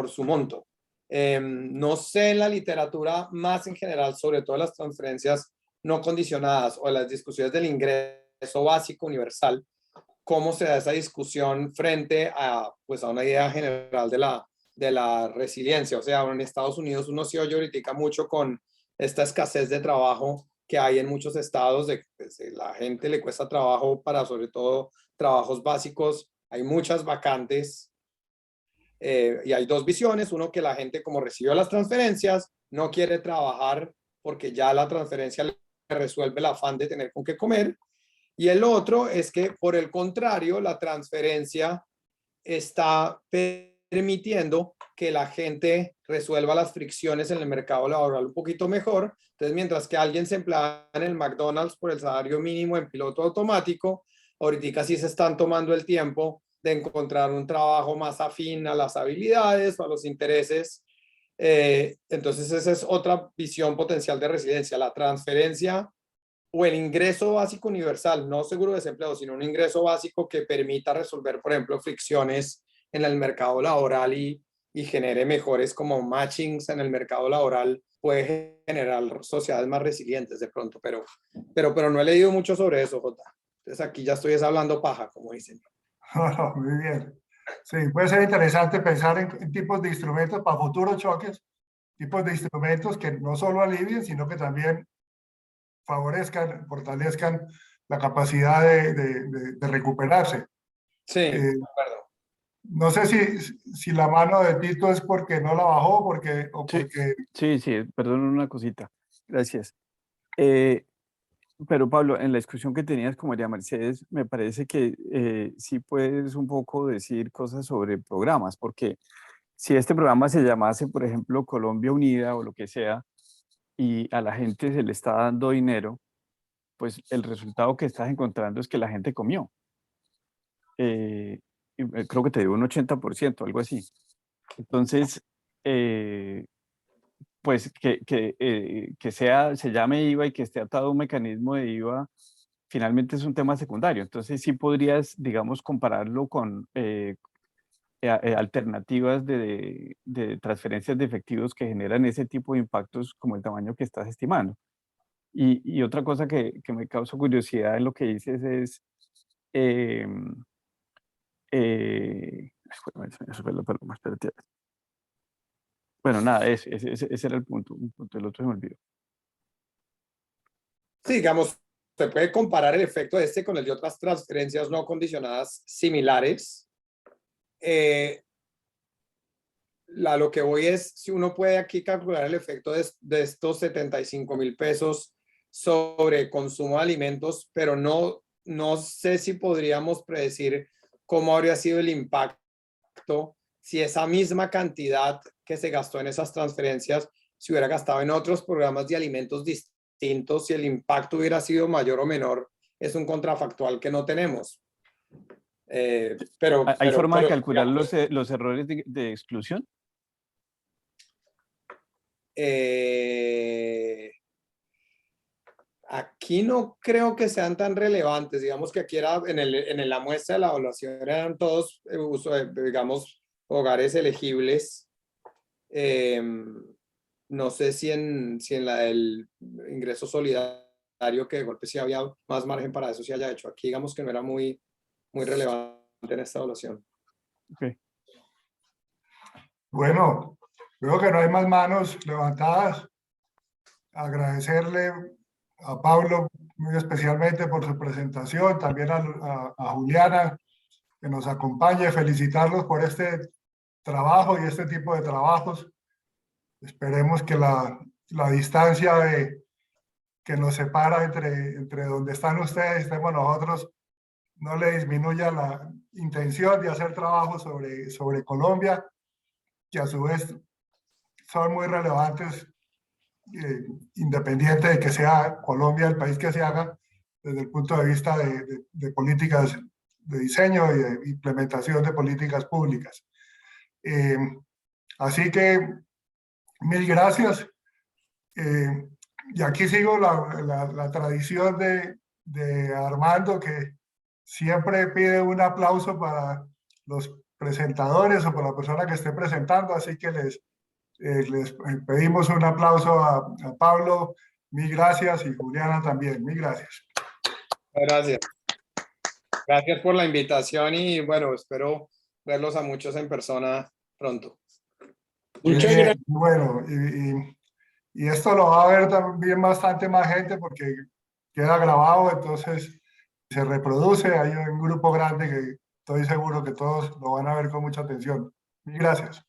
su monto. No sé en la literatura más en general, sobre todo las transferencias no condicionadas o las discusiones del ingreso básico universal, cómo se da esa discusión frente a, pues, a una idea general de la resiliencia. O sea, en Estados Unidos uno se oye ahorita mucho con esta escasez de trabajo que hay en muchos estados, de que pues, la gente le cuesta trabajo para sobre todo trabajos básicos. Hay muchas vacantes. Y hay dos visiones: uno, que la gente, como recibió las transferencias, no quiere trabajar porque ya la transferencia le resuelve el afán de tener con qué comer, y el otro es que, por el contrario, la transferencia está permitiendo que la gente resuelva las fricciones en el mercado laboral un poquito mejor. Entonces, mientras que alguien se emplea en el McDonald's por el salario mínimo en piloto automático, ahorita sí se están tomando el tiempo de encontrar un trabajo más afín a las habilidades o a los intereses. Entonces, esa es otra visión potencial de resiliencia: la transferencia o el ingreso básico universal, no seguro de desempleo, sino un ingreso básico que permita resolver, por ejemplo, fricciones en el mercado laboral y genere mejores como matchings en el mercado laboral, puede generar sociedades más resilientes de pronto, pero no he leído mucho sobre eso, Jota. Entonces aquí ya estoy hablando paja, como dicen. Muy bien. Sí, puede ser interesante pensar en tipos de instrumentos para futuros choques, tipos de instrumentos que no solo alivien, sino que también favorezcan, fortalezcan la capacidad de recuperarse. Sí, de acuerdo. No sé si la mano de Tito es porque no la bajó o porque... Sí, perdón, una cosita. Gracias. Pero Pablo, en la discusión que tenías con María Mercedes, me parece que sí puedes un poco decir cosas sobre programas, porque si este programa se llamase, por ejemplo, Colombia Unida o lo que sea, y a la gente se le está dando dinero, pues el resultado que estás encontrando es que la gente comió. Creo que te dio un 80%, algo así. Entonces, pues que se llame IVA y que esté atado a un mecanismo de IVA, finalmente es un tema secundario. Entonces sí podrías, digamos, compararlo con alternativas de transferencias de efectivos que generan ese tipo de impactos como el tamaño que estás estimando. Y otra cosa que me causa curiosidad en lo que dices es, espérate. Bueno, nada, ese era el punto, el otro se me olvidó. Sí, digamos, se puede comparar el efecto de este con el de otras transferencias no condicionadas similares. Lo que voy es, si uno puede aquí calcular el efecto de estos 75.000 pesos sobre consumo de alimentos, pero no sé si podríamos predecir cómo habría sido el impacto si esa misma cantidad que se gastó en esas transferencias se hubiera gastado en otros programas de alimentos distintos, si el impacto hubiera sido mayor o menor. Es un contrafactual que no tenemos. ¿Hay forma de calcular los errores de exclusión? Aquí no creo que sean tan relevantes. Digamos que aquí era en la muestra de la evaluación eran todos, digamos, hogares elegibles. No sé si en la del ingreso solidario, que de golpe sí había más margen para eso, se haya hecho. Aquí digamos que no era muy relevante en esta evaluación. Okay. Bueno, veo que no hay más manos levantadas. Agradecerle a Pablo muy especialmente por su presentación, también a Juliana que nos acompañe, felicitarlos por este trabajo y este tipo de trabajos. Esperemos que la distancia que nos separa entre donde están ustedes y estemos nosotros no le disminuya la intención de hacer trabajo sobre Colombia, que a su vez son muy relevantes, independiente de que sea Colombia el país que se haga, desde el punto de vista de políticas de diseño y de implementación de políticas públicas. Así que mil gracias. Y aquí sigo la tradición de Armando, que siempre pide un aplauso para los presentadores o para la persona que esté presentando, así que les pedimos un aplauso a Pablo, mil gracias, y Juliana también, mil gracias. Gracias. Gracias por la invitación y bueno, espero verlos a muchos en persona pronto. Muchas gracias. Bueno, y esto lo va a ver también bastante más gente porque queda grabado, entonces se reproduce, hay un grupo grande que estoy seguro que todos lo van a ver con mucha atención. Mil gracias.